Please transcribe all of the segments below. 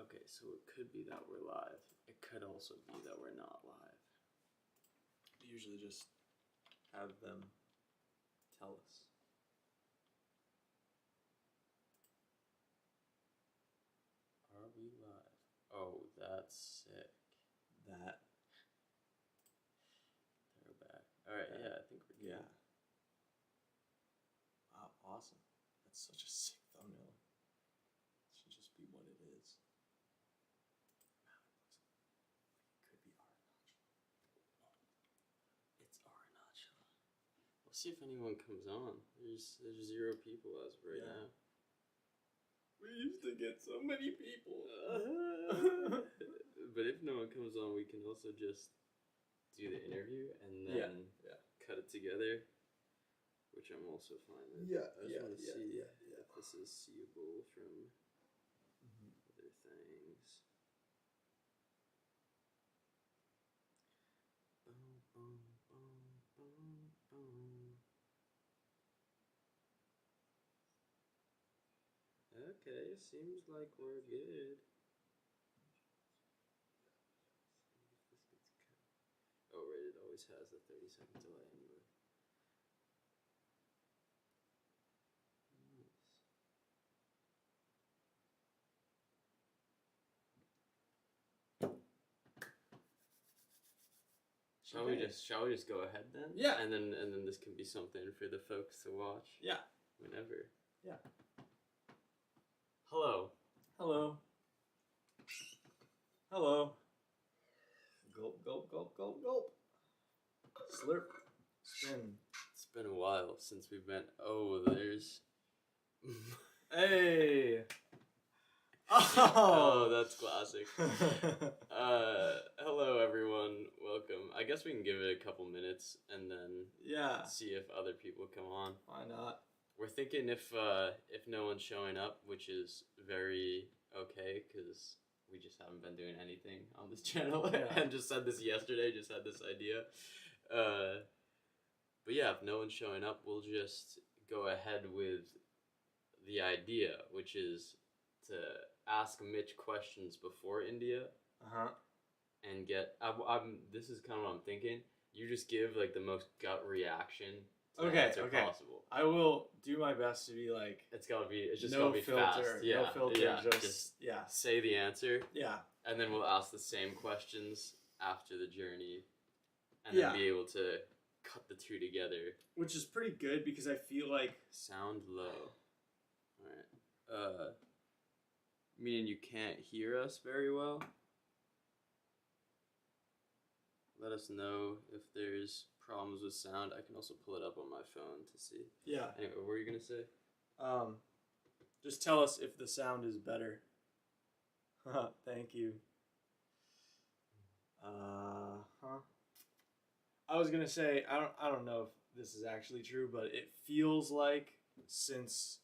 Okay, so it could be that we're live. It could also be that we're not live. We usually just have them tell us. Are we live? Oh, that's sick. That. They're back. Alright, yeah, I think we're good. Yeah. Wow, awesome. That's such a sick thumbnail. It should just be what it is. Wow, it could be It's Arunachala. We'll see if anyone comes on. There's 0 people as of right now. We used to get so many people. But if no one comes on, we can also just do the interview and then cut it together, which I'm also fine with. I just want to see if this is seeable from other things. Boom, boom, boom, boom, boom. Okay, seems like we're good. Oh, right, it always has the 30-second delay anyway. Nice. Shall we just go ahead then? Yeah. And then this can be something for the folks to watch. Yeah. Whenever. Yeah. Hello. Hello. Hello. Gulp, gulp, gulp, gulp, gulp. Slurp. Spin. It's been a while since we've been. Oh, there's. Hey. Oh, that's classic. Hello everyone. Welcome. I guess we can give it a couple minutes and then see if other people come on. Why not? We're thinking if no one's showing up, which is very okay because we just haven't been doing anything on this channel and just said this yesterday. Just had this idea. But yeah, if no one's showing up, we'll just go ahead with the idea, which is to ask Mitch questions before India. And get. This is kind of what I'm thinking. You just give like the most gut reaction to answer possible. I will do my best to be like. It's just no gotta be filter, fast. no filter. Just say the answer. Yeah. And then we'll ask the same questions after the journey, and then be able to cut the two together. Which is pretty good because I feel like sound low. All right. Meaning you can't hear us very well. Let us know if there's problems with sound. I can also pull it up on my phone to see. Yeah. Anyway, what were you gonna say? Just tell us if the sound is better. Thank you. I was gonna say I don't know if this is actually true, but it feels like since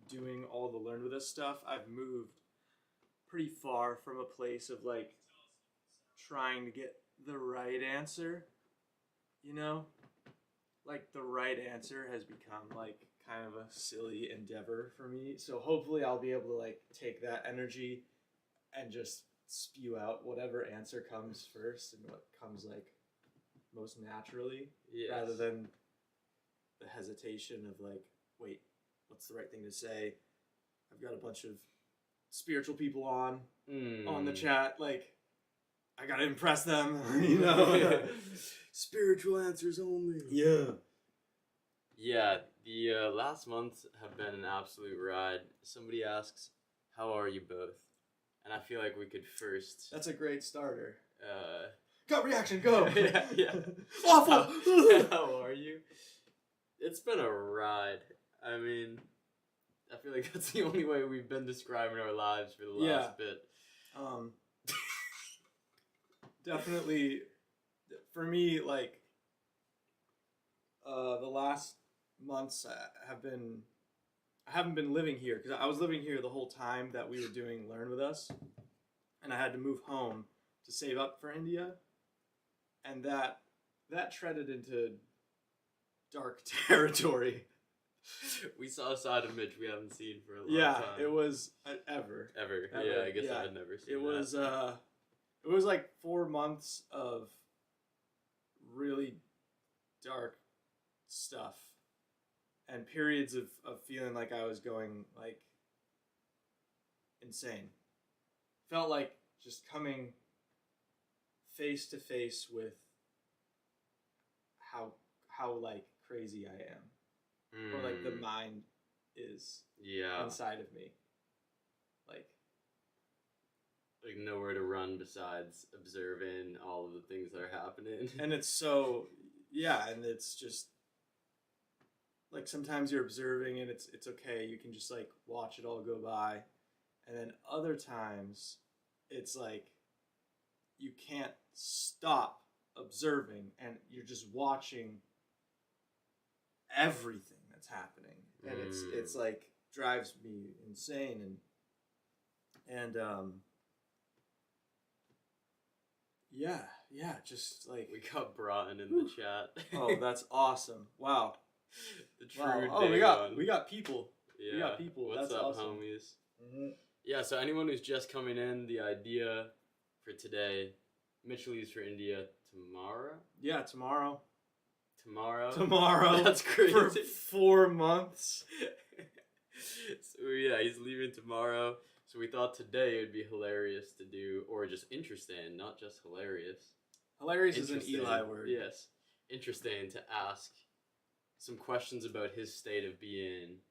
doing all the Learn With Us stuff, I've moved pretty far from a place of like trying to get the right answer, you know? Like the right answer has become like kind of a silly endeavor for me. So hopefully I'll be able to like take that energy and just spew out whatever answer comes first and what comes like most naturally, rather than the hesitation of like, wait, what's the right thing to say? I've got a bunch of spiritual people on the chat, like I gotta impress them, you know. Spiritual answers only. Yeah. Yeah, the last months have been an absolute ride. Somebody asks, how are you both? And I feel like we could first... That's a great starter. Gut reaction, go! yeah. Awful! How are you? It's been a ride. I mean, I feel like that's the only way we've been describing our lives for the last bit. Definitely, for me, like, the last months I haven't been living here, because I was living here the whole time that we were doing Learn With Us, and I had to move home to save up for India, and that treaded into dark territory. Yeah. We saw a side of Mitch we haven't seen for a long time. Yeah, it was ever. Yeah, I guess I've never seen that. It was like 4 months of really dark stuff and periods of feeling like I was going like insane. Felt like just coming face to face with how like crazy I am, or like the mind is inside of me, like nowhere to run besides observing all of the things that are happening. And it's so and it's just like sometimes you're observing and it's okay, you can just like watch it all go by, and then other times it's like you can't stop observing and you're just watching everything that's happening, and it's like drives me insane, and just like we got Broughton in the chat. Oh, that's awesome! Wow, the true. Oh, we got people. Yeah, we got people. What's that's up, awesome. homies? Mm-hmm. Yeah, so anyone who's just coming in, the idea for today, Mitch leaves for India tomorrow. Yeah, tomorrow. Tomorrow. That's crazy. For 4 months. So yeah, he's leaving tomorrow. So we thought today it would be hilarious to do, or just interesting, not just hilarious. Hilarious is an Eli word. Yes. Interesting to ask some questions about his state of being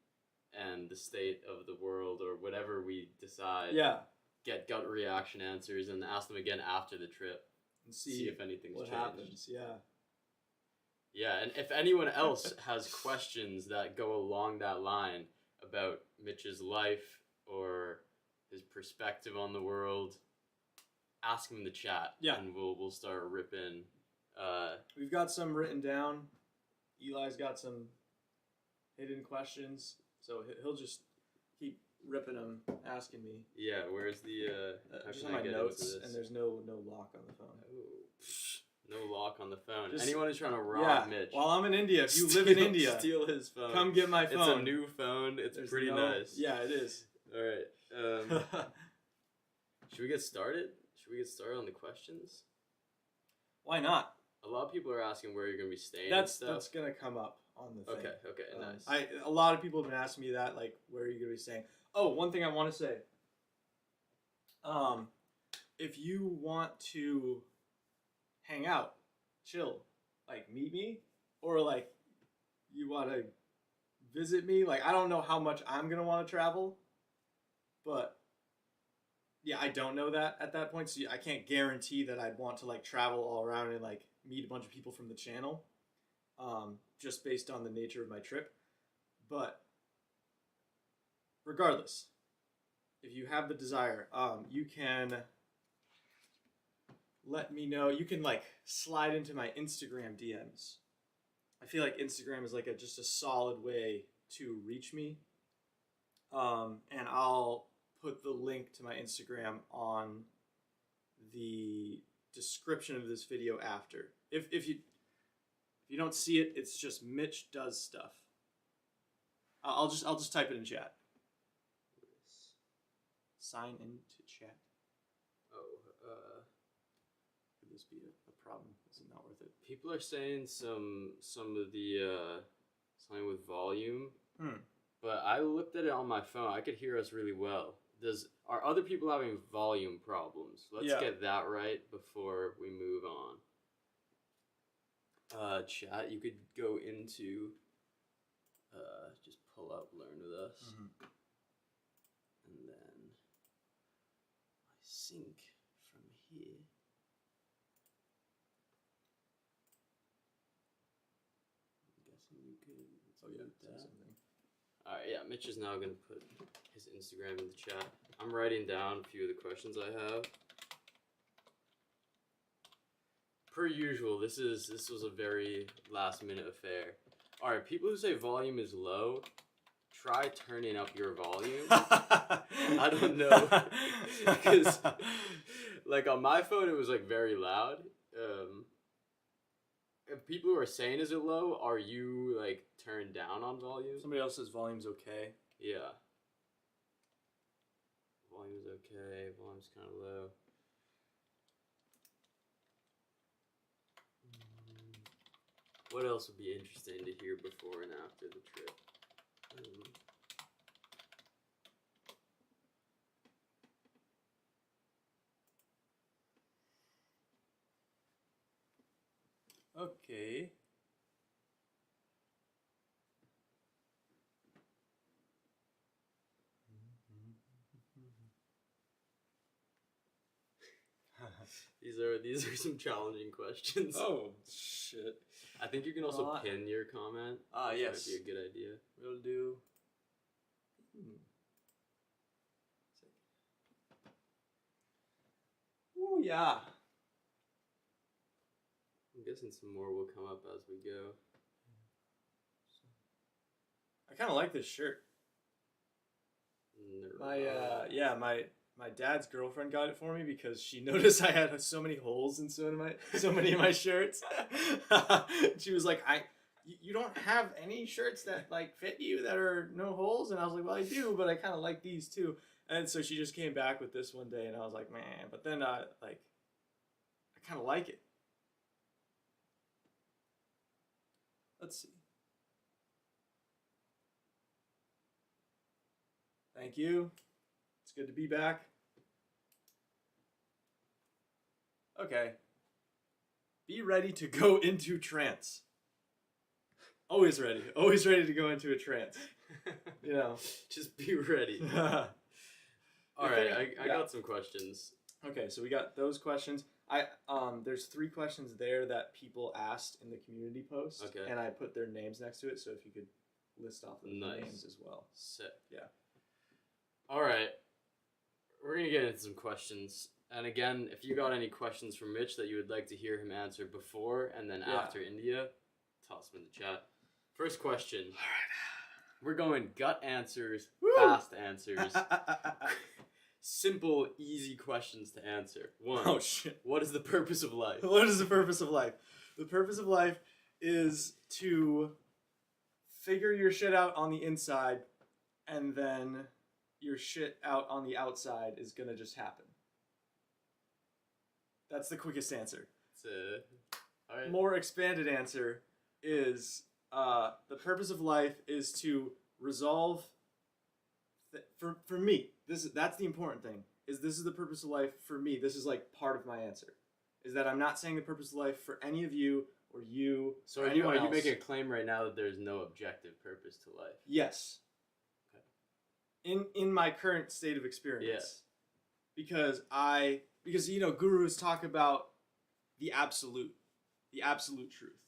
and the state of the world, or whatever we decide. Yeah. Get gut reaction answers and ask them again after the trip. And see if anything's what changed. happens. Yeah. Yeah, and if anyone else has questions that go along that line about Mitch's life or his perspective on the world, ask him in the chat. Yeah. And we'll start ripping. We've got some written down. Eli's got some hidden questions, so he'll just keep ripping them, asking me. Yeah, where's the just on my notes, and there's no lock on the phone. Oh, no lock on the phone. Anyone who's trying to rob Mitch. While I'm in India, if you live in India, steal his phone. Come get my phone. It's a new phone. It's pretty nice. Yeah, it is. All right. Should we get started? Should we get started on the questions? Why not? A lot of people are asking where you're gonna be staying. That's gonna come up on the thing. Okay, nice. A lot of people have been asking me that, like, where are you gonna be staying? Oh, one thing I want to say. If you want to hang out, chill, like meet me, or like you want to visit me, like I don't know how much I'm gonna want to travel, but yeah, I don't know that at that point, so I can't guarantee that I'd want to like travel all around and like meet a bunch of people from the channel, just based on the nature of my trip. But regardless, if you have the desire, you can let me know. You can like slide into my Instagram DMs. I feel like Instagram is like just a solid way to reach me. And I'll put the link to my Instagram on the description of this video after. If you don't see it, it's just Mitch does stuff. I'll just type it in chat. Sign into chat. Could this be a problem? Is it not worth it? People are saying some of the something with volume. But I looked at it on my phone. I could hear us really well. Are other people having volume problems? Let's get that right before we move on. Chat, you could go into just pull up Learn With Us. And then I sync from here. I'm guessing you could that. Alright, yeah, Mitch is now going to put his Instagram in the chat. I'm writing down a few of the questions I have. Per usual, this was a very last minute affair. Alright, people who say volume is low, try turning up your volume. I don't know. Because, like, on my phone, it was, like, very loud. if people are saying is it low, are you like turned down on volume? Somebody else says volume's okay. Yeah. Volume's okay. Volume's kind of low. What else would be interesting to hear before and after the trip? Okay. These are some challenging questions. Oh shit! I think you can also pin your comment. Yes, that'd be a good idea. Will do. Oh yeah. I'm guessing some more will come up as we go. I kind of like this shirt. My dad's girlfriend got it for me because she noticed I had so many holes in so many of my shirts. She was like, you don't have any shirts that like fit you that are no holes?" And I was like, "Well, I do, but I kind of like these too." And so she just came back with this one day, and I was like, "Man," but then I kind of like it. Let's see. Thank you. It's good to be back. Okay. Be ready to go into trance. Always ready. Always ready to go into a trance. You know. Just be ready. Alright, I got some questions. Okay, so we got those questions. There's 3 questions there that people asked in the community post. Okay. And I put their names next to it, so if you could list off the names as well. Sick. Yeah. Alright. We're going to get into some questions. And again, if you got any questions from Mitch that you would like to hear him answer before and then after India, toss them in the chat. First question. All right. We're going gut answers, Woo! fast answers. Simple, easy questions to answer. 1. Oh, shit. What is the purpose of life? What is the purpose of life? The purpose of life is to figure your shit out on the inside, and then your shit out on the outside is gonna just happen. That's the quickest answer. All right. More expanded answer is the purpose of life is to resolve. For me, that's the important thing. This is the purpose of life for me. This is like part of my answer. Is that I'm not saying the purpose of life for any of you or you. So are you making a claim right now that there's no objective purpose to life? Yes. Okay. In my current state of experience. Yes. Because gurus talk about the absolute truth,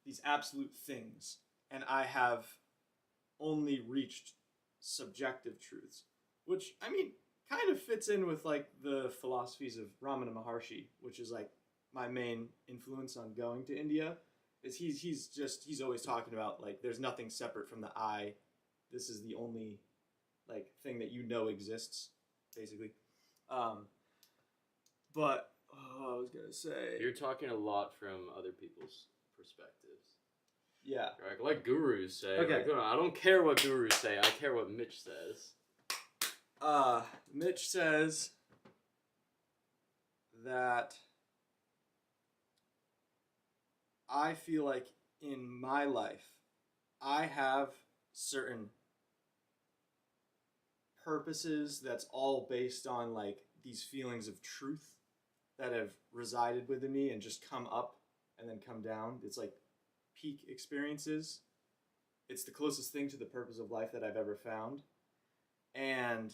these absolute things, and I have only reached subjective truths, which kind of fits in with like the philosophies of Ramana Maharshi, which is like my main influence on going to India. Is he's always talking about like there's nothing separate from the I. This is the only like thing that exists, basically. But I was gonna say you're talking a lot from other people's perspectives. Yeah. Like gurus say. Okay. I don't care what gurus say. I care what Mitch says. Mitch says that I feel like in my life I have certain purposes that's all based on like these feelings of truth that have resided within me and just come up and then come down. It's like peak experiences. It's the closest thing to the purpose of life that I've ever found. And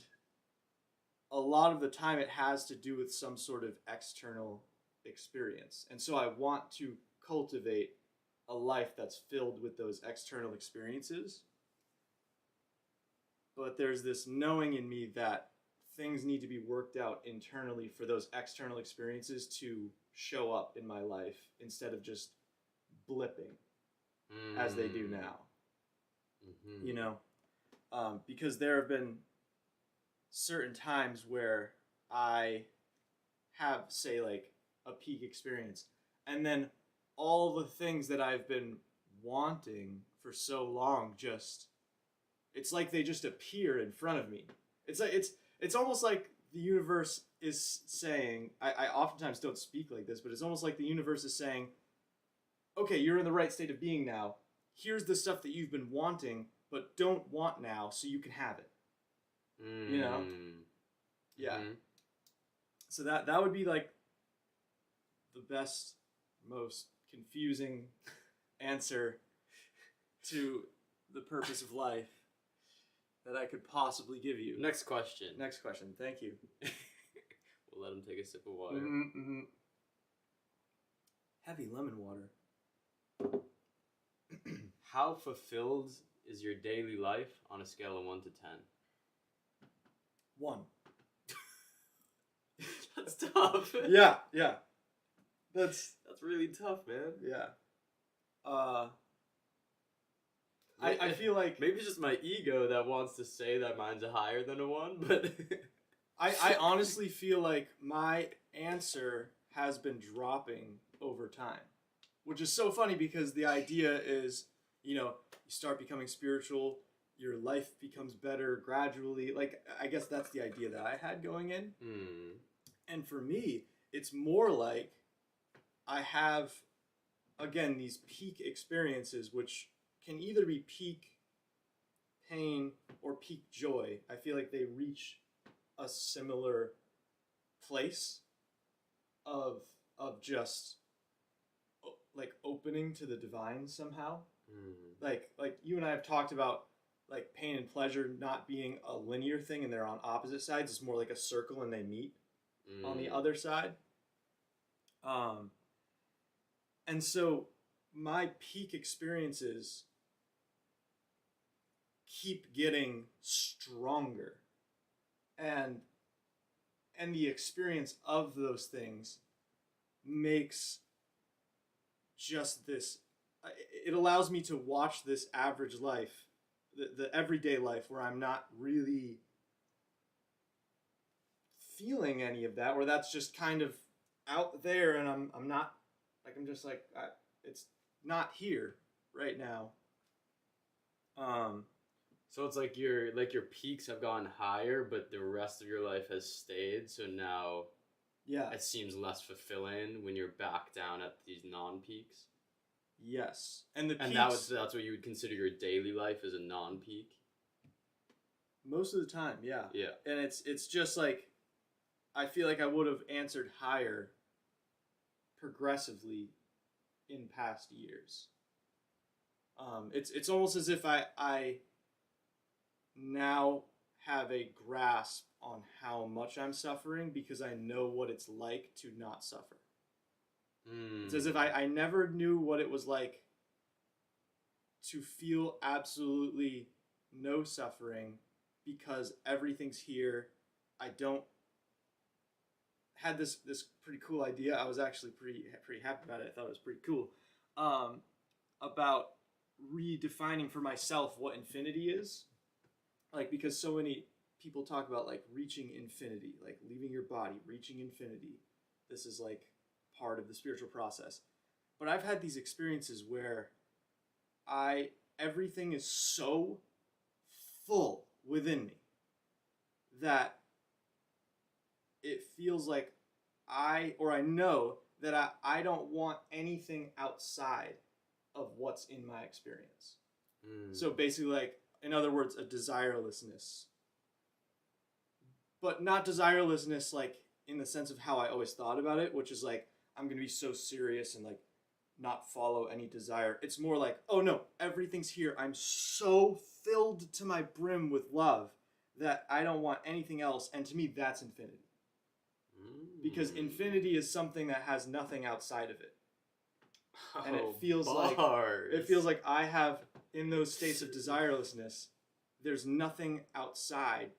a lot of the time it has to do with some sort of external experience. And so I want to cultivate a life that's filled with those external experiences. But there's this knowing in me that things need to be worked out internally for those external experiences to show up in my life instead of just blipping as they do now. Mm-hmm. You know? Because there have been certain times where I have, say, like a peak experience, and then all the things that I've been wanting for so long it's like they just appear in front of me. It's almost like the universe is saying, I oftentimes don't speak like this, but it's almost like the universe is saying, okay, you're in the right state of being now. Here's the stuff that you've been wanting, but don't want now, so you can have it. You know? Yeah. Mm-hmm. So that would be like the best, most confusing answer to the purpose of life that I could possibly give you. Next question. Thank you. We'll let him take a sip of water. Heavy lemon water. How fulfilled is your daily life on a scale of 1 to 10? 1. That's tough. Yeah. That's really tough, man. Yeah. I feel like maybe it's just my ego that wants to say that mine's higher than a 1, but I honestly feel like my answer has been dropping over time, which is so funny because the idea is, you start becoming spiritual, your life becomes better gradually. Like, I guess that's the idea that I had going in. And for me, it's more like I have, again, these peak experiences, which can either be peak pain or peak joy. I feel like they reach a similar place of just like opening to the divine somehow. Like you and I have talked about like pain and pleasure not being a linear thing and they're on opposite sides. It's more like a circle and they meet on the other side. And so my peak experiences keep getting stronger, and the experience of those things makes just this, it allows me to watch this average life, the everyday life, where I'm not really feeling any of that, where that's just kind of out there, and I'm not, like, I'm just like, it's not here right now. So it's like your peaks have gone higher, but the rest of your life has stayed. So now, it seems less fulfilling when you're back down at these non-peaks. Yes, and the peaks, that's what you would consider your daily life as a non-peak. Most of the time, yeah. Yeah, and it's just like, I feel like I would have answered higher progressively in past years. It's almost as if I now have a grasp on how much I'm suffering because I know what it's like to not suffer. It's as if I never knew what it was like to feel absolutely no suffering because everything's here. I don't had this pretty cool idea. I was actually pretty happy about it. I thought it was pretty cool. About redefining for myself what infinity is. Like, because so many people talk about like reaching infinity, like leaving your body, reaching infinity. This is like part of the spiritual process. But I've had these experiences where everything is so full within me that it feels like I know that I don't want anything outside of what's in my experience. So basically, like, in other words, a desirelessness. But not desirelessness like in the sense of how I always thought about it, which is like, I'm going to be so serious and like not follow any desire. It's more like, oh no, everything's here. I'm so filled to my brim with love that I don't want anything else. And to me, that's infinity. Because infinity is something that has nothing outside of it. And it feels like I have, in those states of desirelessness, there's nothing outside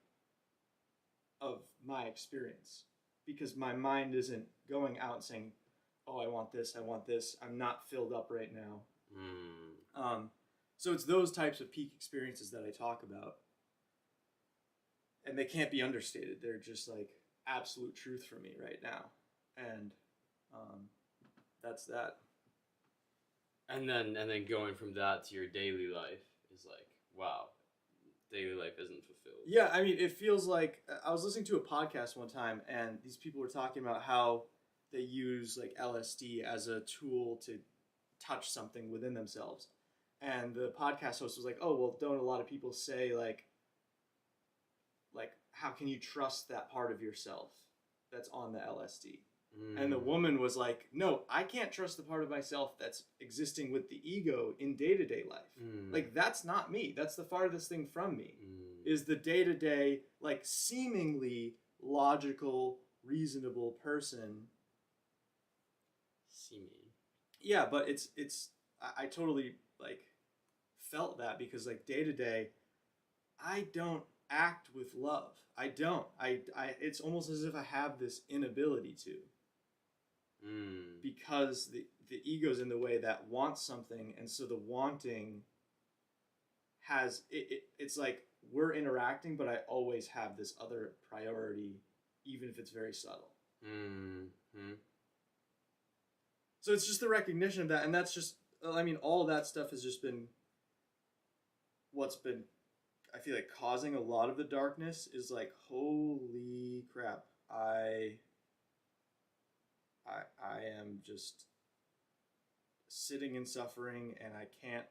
of my experience. Because my mind isn't going out and saying, oh, I want this, I'm not filled up right now. So it's those types of peak experiences that I talk about. And they can't be understated. They're just like absolute truth for me right now. And that's that. And then going from that to your daily life is like, wow, daily life isn't fulfilled. Yeah, I mean, it feels like I was listening to a podcast one time, and these people were talking about how they use like LSD as a tool to touch something within themselves. And the podcast host was like, "Oh, well, don't a lot of people say like how can you trust that part of yourself that's on the LSD?" And the woman was like, "No, I can't trust the part of myself that's existing with the ego in day-to-day life. Like, that's not me. That's the farthest thing from me. Is the day-to-day, like, seemingly logical, reasonable person." Seeming. Yeah, but I totally, like, felt that because, like, day-to-day, I don't act with love. I don't. It's almost as if I have this inability to. Because the ego's in the way that wants something, and so the wanting has it's like we're interacting, but I always have this other priority, even if it's very subtle. So it's just the recognition of that, and that's just, I mean, all of that stuff has just been what's been, I feel like, causing a lot of the darkness. Is like, holy crap, I am just sitting in suffering, and I can't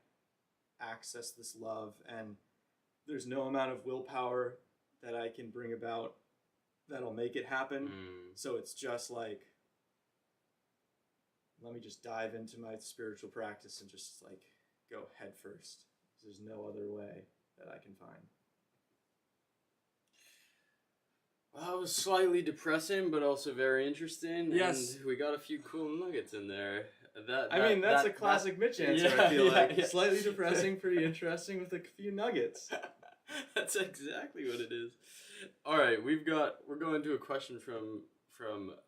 access this love, and there's no amount of willpower that I can bring about that'll make it happen. So it's just like, let me just dive into my spiritual practice and just like go head first. There's no other way that I can find. Well, that was slightly depressing, but also very interesting. Yes. And we got a few cool nuggets in there. That's a classic Mitch answer, I feel like. Yeah. Slightly depressing, pretty interesting with a few nuggets. That's exactly what it is. All right, we're going to a question from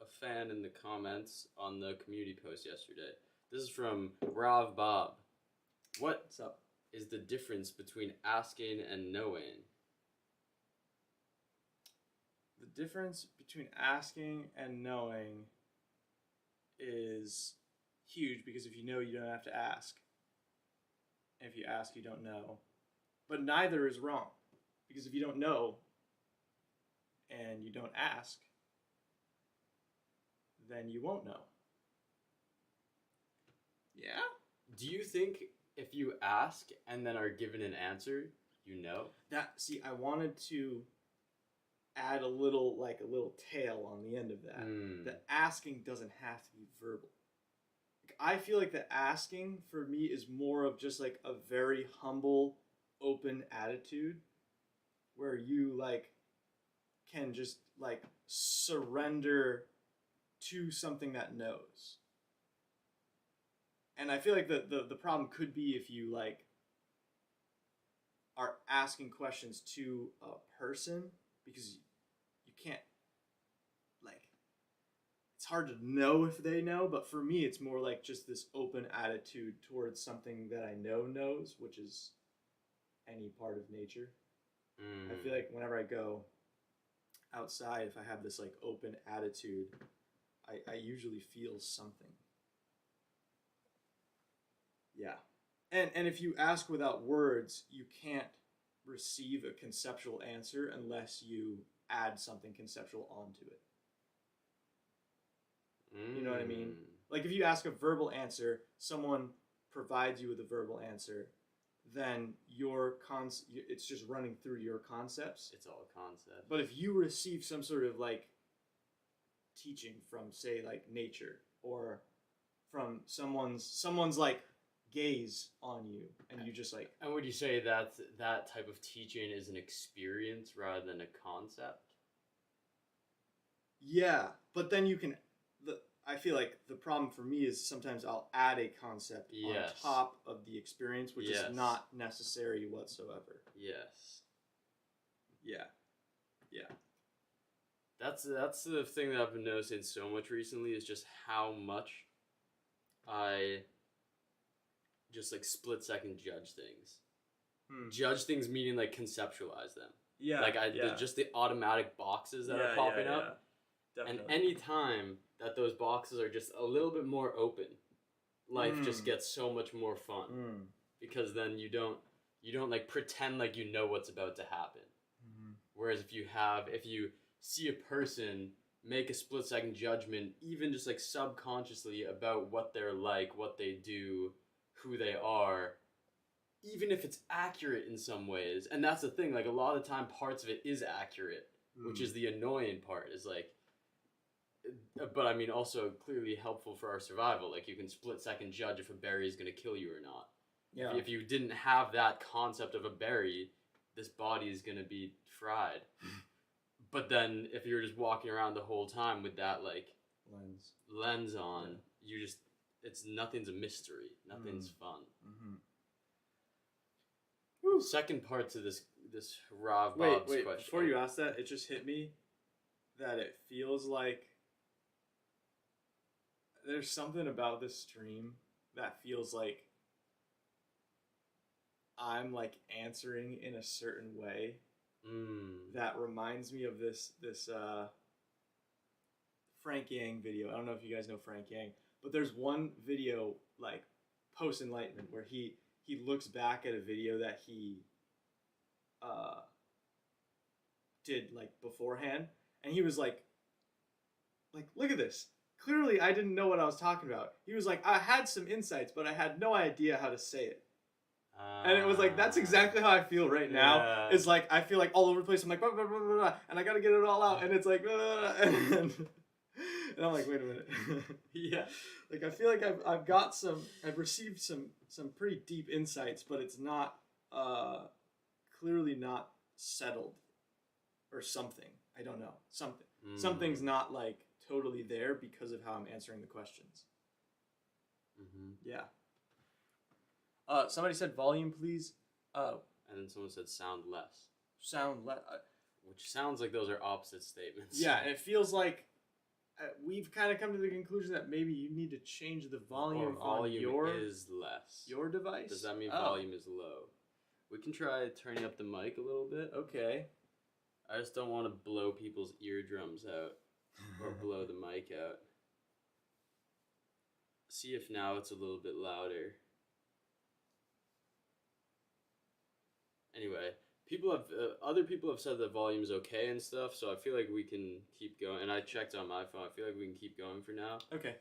a fan in the comments on the community post yesterday. This is from Rav Bob. What's up? Is the difference between asking and knowing? The difference between asking and knowing is huge, because if you know, you don't have to ask. And if you ask, you don't know. But neither is wrong, because if you don't know and you don't ask, then you won't know. Yeah? Do you think if you ask and then are given an answer, you know? I wanted to add a little tail on the end of that. The asking doesn't have to be verbal. I feel like the asking for me is more of just like a very humble, open attitude where you like can just like surrender to something that knows. And I feel like the problem could be if you like are asking questions to a person, because you can't, like, it's hard to know if they know, but for me it's more like just this open attitude towards something that I know knows, which is any part of nature. I feel like whenever I go outside, if I have this like open attitude, I usually feel something. Yeah. And if you ask without words, you can't receive a conceptual answer unless you add something conceptual onto it. You know what I mean? Like if you ask a verbal answer, someone provides you with a verbal answer, then it's just running through your concepts. It's all a concept. But if you receive some sort of like teaching from, say, like nature, or from someone's like gaze on you, and you just like... And would you say that type of teaching is an experience rather than a concept? Yeah, but then you can... I feel like the problem for me is sometimes I'll add a concept on top of the experience, which is not necessary whatsoever. Yes. Yeah. That's the thing that I've been noticing so much recently, is just how much I just like split second judge things. Judge things meaning like conceptualize them. Yeah. Like just the automatic boxes that are popping up. Definitely. And any time that those boxes are just a little bit more open, life just gets so much more fun because then you don't like pretend like you know what's about to happen. Whereas if you see a person make a split-second judgment, even just like subconsciously about what they're like, what they do, who they are, even if it's accurate in some ways, and that's the thing, like a lot of the time parts of it is accurate, which is the annoying part, is like, but I mean also clearly helpful for our survival. Like you can split-second judge if a berry is going to kill you or not. Yeah. If you didn't have that concept of a berry, this body is going to be fried. But then if you're just walking around the whole time with that like lens on, you just, nothing's a mystery. Nothing's fun. Second part to this Rob Bob's question. Before you ask that, it just hit me that it feels like there's something about this stream that feels like I'm like answering in a certain way that reminds me of this Frank Yang video. I don't know if you guys know Frank Yang, but there's one video like post enlightenment where he looks back at a video that he did like beforehand, and he was like look at this. Clearly I didn't know what I was talking about. He was like, I had some insights, but I had no idea how to say it. And it was like, that's exactly how I feel right now. Yeah. It's like, I feel like all over the place. I'm like, blah, blah, blah, blah, blah, and I got to get it all out. And it's like, and I'm like, wait a minute. Yeah. Like, I feel like I've received some pretty deep insights, but it's not, clearly not settled or something. I don't know. Something's not like totally there because of how I'm answering the questions. Yeah. Somebody said volume, please. And then someone said sound less. Sound less. Which sounds like those are opposite statements. Yeah, and it feels like we've kind of come to the conclusion that maybe you need to change the volume. Or volume is less. Your device? Does that mean volume is low? We can try turning up the mic a little bit. Okay. I just don't want to blow people's eardrums out or blow the mic out. See if now it's a little bit louder. Anyway, other people have said the volume's okay and stuff, so I feel like we can keep going. And I checked on my phone. I feel like we can keep going for now. Okay.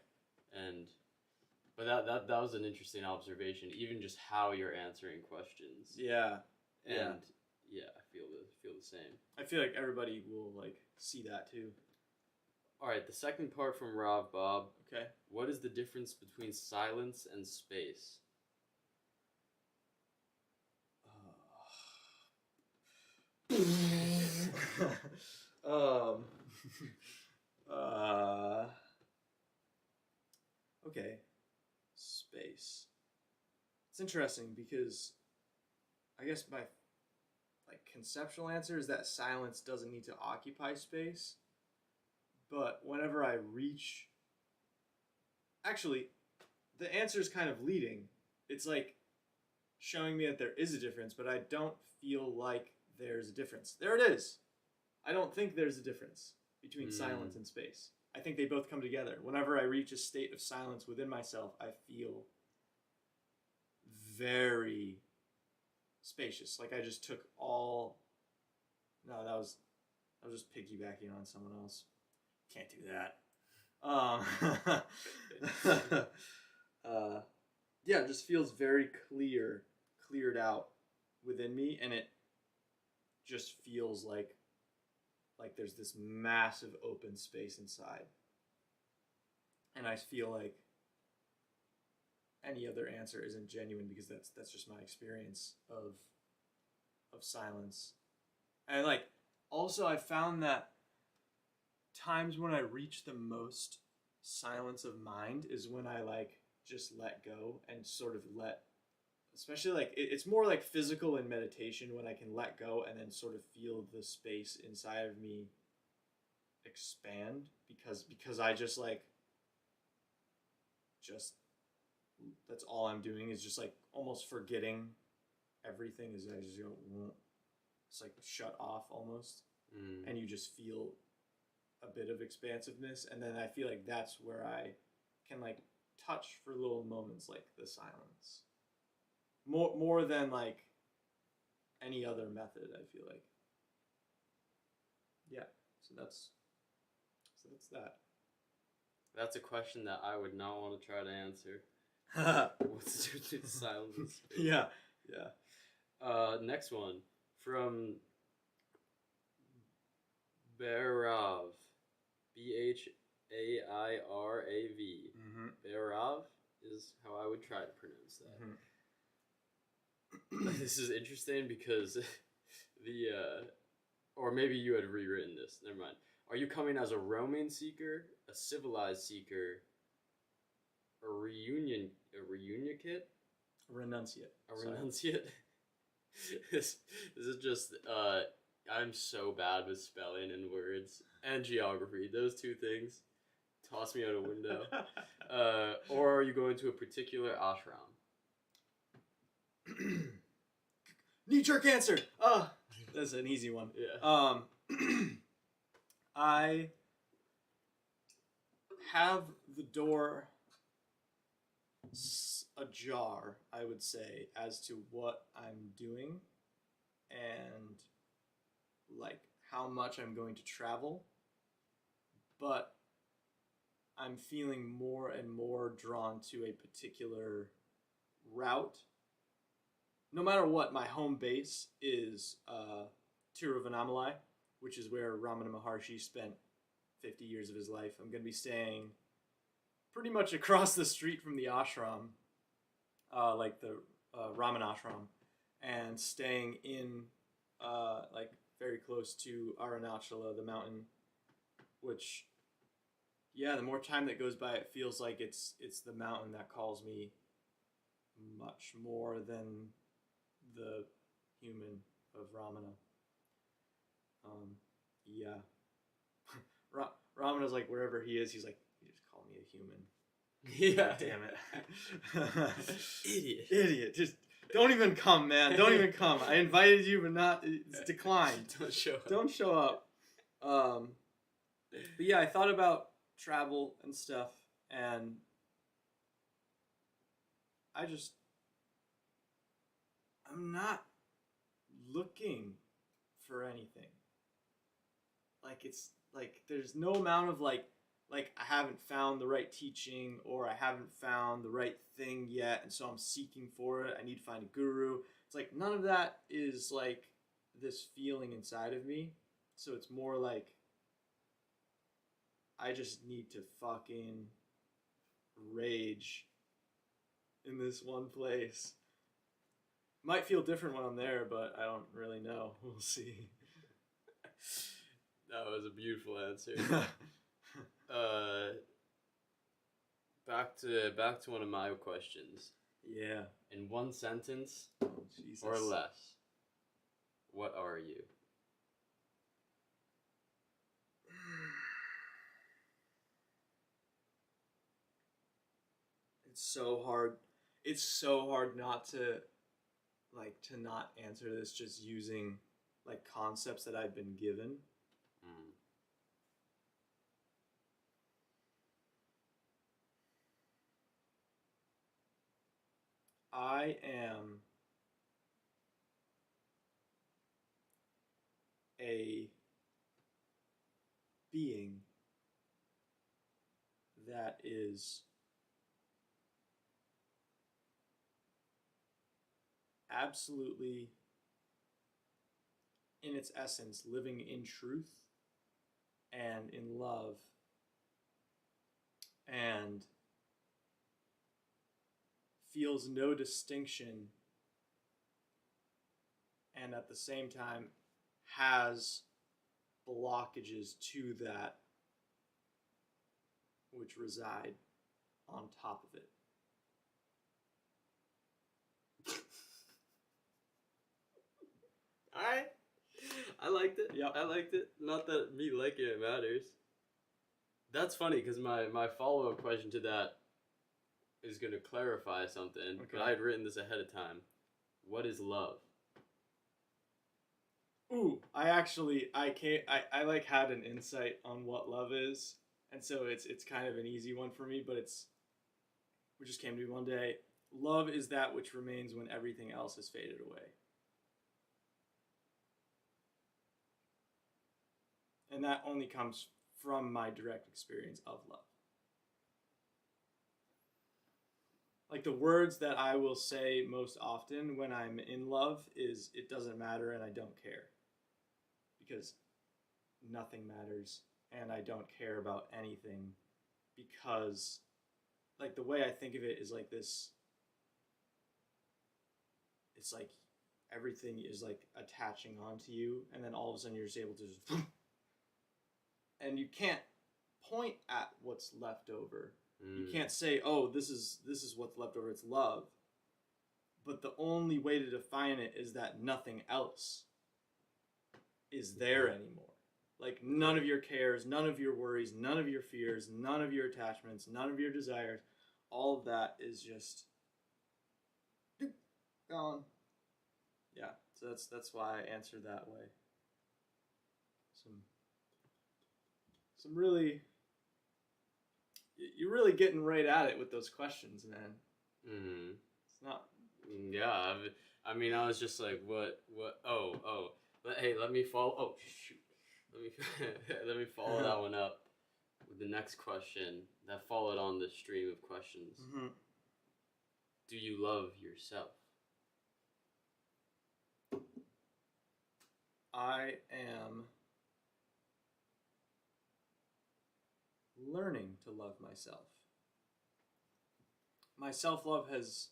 But that was an interesting observation, even just how you're answering questions. Yeah. And yeah, I feel the same. I feel like everybody will like see that too. All right, the second part from Rob Bob. Okay. What is the difference between silence and space? Okay. Space. It's interesting because I guess my like conceptual answer is that silence doesn't need to occupy space. But whenever I reach, actually, the answer is kind of leading. It's like showing me that there is a difference, but I don't feel like there's a difference. There it is. I don't think there's a difference between silence and space. I think they both come together. Whenever I reach a state of silence within myself, I feel very spacious. Like I just took all... No, that was just piggybacking on someone else. Can't do that. Yeah, it just feels very cleared out within me, and it just feels like there's this massive open space inside. And I feel like any other answer isn't genuine because that's just my experience of silence. And like also I found that times when I reach the most silence of mind is when I like just let go and sort of especially like it's more like physical in meditation when I can let go and then sort of feel the space inside of me expand because I just that's all I'm doing is just like almost forgetting everything as I just go, it's like shut off almost, and you just feel a bit of expansiveness, and then I feel like that's where I can like touch for little moments like the silence. More than like any other method, I feel like. Yeah, so that's that. That's a question that I would not want to try to answer. What's the silence? Yeah. Next one from Bhairav, Bhairav. Mm-hmm. Bhairav is how I would try to pronounce that. Mm-hmm. This is interesting because or maybe you had rewritten this. Never mind. Are you coming as a Roman seeker, a civilized seeker, a reunion-kit? Renunciate. A renunciate? This is just, I'm so bad with spelling and words and geography. Those two things toss me out a window. Or are you going to a particular ashram? Knee-jerk answer! Oh, that's an easy one. Yeah. I have the door ajar, I would say, as to what I'm doing and like how much I'm going to travel, but I'm feeling more and more drawn to a particular route. No matter what, my home base is Tiruvannamalai, which is where Ramana Maharshi spent 50 years of his life. I'm going to be staying pretty much across the street from the ashram, like the Raman ashram, and staying in like very close to Arunachala, the mountain, which, yeah, the more time that goes by, it feels like it's the mountain that calls me much more than the human of Ramana. Yeah. Ramana's like, wherever he is, he's like, you just call me a human. Yeah. Damn it. Idiot. Just don't even come, man. Don't even come. I invited you, but it's declined. Don't show up. But yeah, I thought about travel and stuff, and I'm not looking for anything. Like, it's like there's no amount of like I haven't found the right teaching, or I haven't found the right thing yet, and so I'm seeking for it. I need to find a guru. It's like none of that is like this feeling inside of me. So it's more like I just need to fucking rage in this one place. Might feel different when I'm there, but I don't really know. We'll see. That was a beautiful answer. Back to one of my questions. Yeah. In one sentence Jesus. or less, what are you? It's so hard. It's so hard not to not answer this just using like concepts that I've been given. I am a being that is absolutely, in its essence, living in truth and in love, and feels no distinction, and at the same time has blockages to that which reside on top of it. Alright. I liked it. Yep. I liked it. Not that me liking it matters. That's funny because my follow-up question to that is going to clarify something. Okay. But I had written this ahead of time. What is love? Ooh, I like had an insight on what love is, and so it's kind of an easy one for me, but it's which just came to me one day. Love is that which remains when everything else has faded away. And that only comes from my direct experience of love. Like the words that I will say most often when I'm in love is, it doesn't matter and I don't care. Because nothing matters and I don't care about anything, because like the way I think of it is like this, it's like everything is like attaching onto you, and then all of a sudden you're just able to just and you can't point at what's left over. You can't say, oh, this is what's left over, it's love. But the only way to define it is that nothing else is there anymore. Like none of your cares, none of your worries, none of your fears, none of your attachments, none of your desires, all of that is just gone. Yeah, so that's why I answered that way. Some really, you're really getting right at it with those questions, man. Mm-hmm. It's not. Yeah, I mean, I was just like, what? Oh. Hey, let me follow. Oh, shoot. Let me follow that one up with the next question that followed on the stream of questions. Mm-hmm. Do you love yourself? I am learning to love myself. My self-love has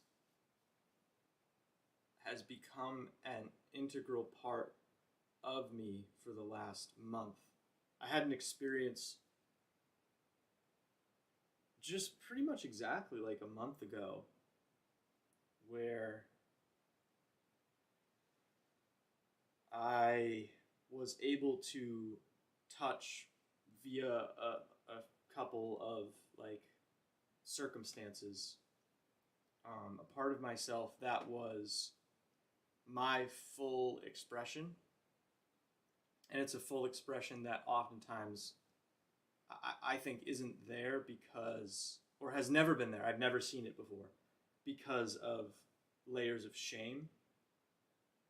become an integral part of me for the last month. I had an experience just pretty much exactly like a month ago where I was able to touch via a couple of like circumstances a part of myself that was my full expression. And it's a full expression that oftentimes I think isn't there because, or has never been there. I've never seen it before because of layers of shame.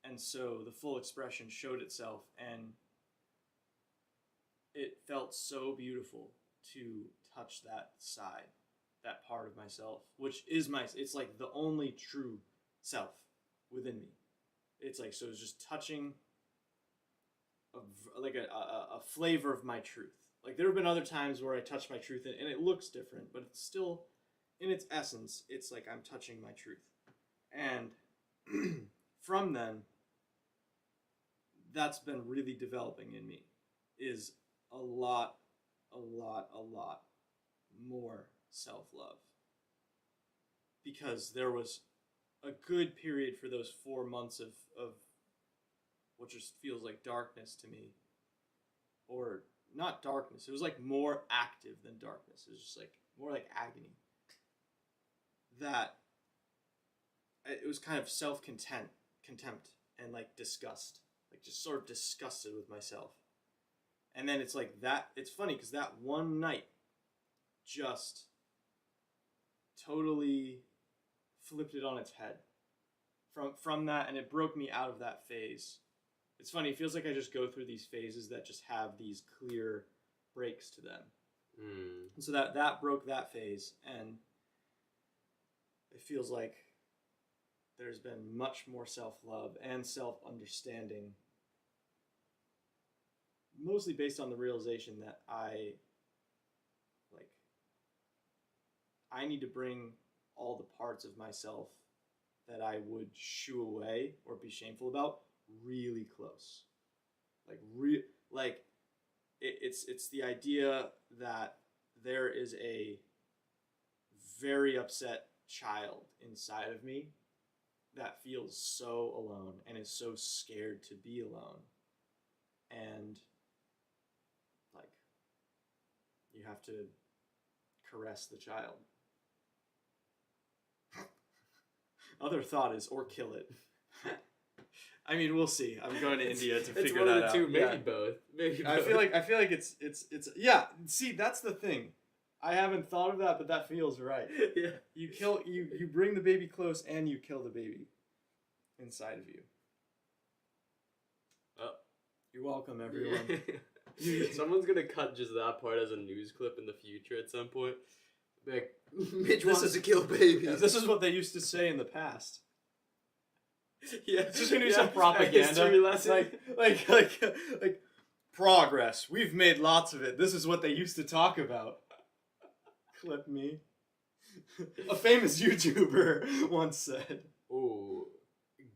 And so the full expression showed itself, and it felt so beautiful to touch that side, that part of myself, which is it's like the only true self within me. It's like, so it's just touching a flavor of my truth. Like there have been other times where I touch my truth and it looks different, but it's still, in its essence, it's like I'm touching my truth. And from then, that's been really developing in me, is a lot more self-love. Because there was a good period for those 4 months of what just feels like darkness to me. Or not darkness, it was like more active than darkness. It was just like more like agony. That it was kind of contempt and like disgust. Like just sort of disgusted with myself. And then it's like that, it's funny because that one night just totally flipped it on its head. From that, and it broke me out of that phase. It's funny, it feels like I just go through these phases that just have these clear breaks to them. And so that broke that phase, and it feels like there's been much more self-love and self-understanding, mostly based on the realization that I need to bring all the parts of myself that I would shoo away or be shameful about really close. It's the idea that there is a very upset child inside of me that feels so alone and is so scared to be alone. And like you have to caress the child. Other thought is, or kill it. I mean, we'll see. I'm going to India to figure that out. It's one of the two, maybe both. Maybe both. I feel like it's yeah. See, that's the thing. I haven't thought of that, but that feels right. Yeah. You bring the baby close and you kill the baby inside of you. Oh. You're welcome, everyone. Someone's gonna cut just that part as a news clip in the future at some point. Like, Mitch wants to kill babies. Yeah, this is what they used to say in the past. Yeah, it's just gonna be some propaganda. Like progress. We've made lots of it. This is what they used to talk about. Clip me. A famous YouTuber once said. Oh,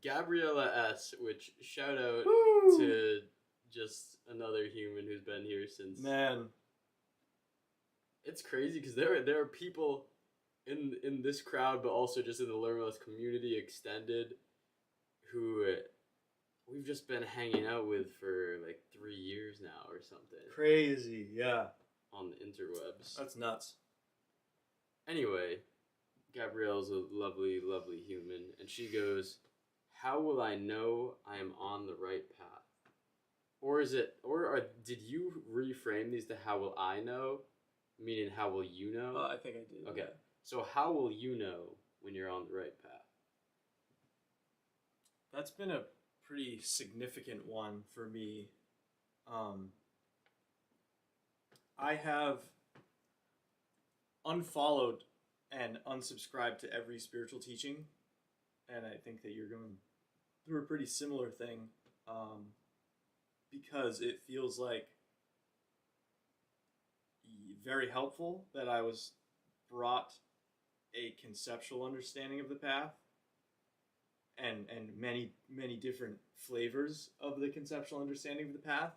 Gabriella S. Which shout out to just another human who's been here since. Man, it's crazy because there are people in this crowd, but also just in the Learn With Us community extended, who we've just been hanging out with for like 3 years now or something. Crazy, yeah. On the interwebs. That's nuts. Anyway, Gabrielle's a lovely, lovely human, and she goes, "How will I know I am on the right path?" Or did you reframe these to "How will I know?" Meaning, how will you know? I think I did. Okay, so how will you know when you're on the right path? That's been a pretty significant one for me. I have unfollowed and unsubscribed to every spiritual teaching, and I think that you're going through a pretty similar thing, because it feels like very helpful that I was brought a conceptual understanding of the path and many different flavors of the conceptual understanding of the path.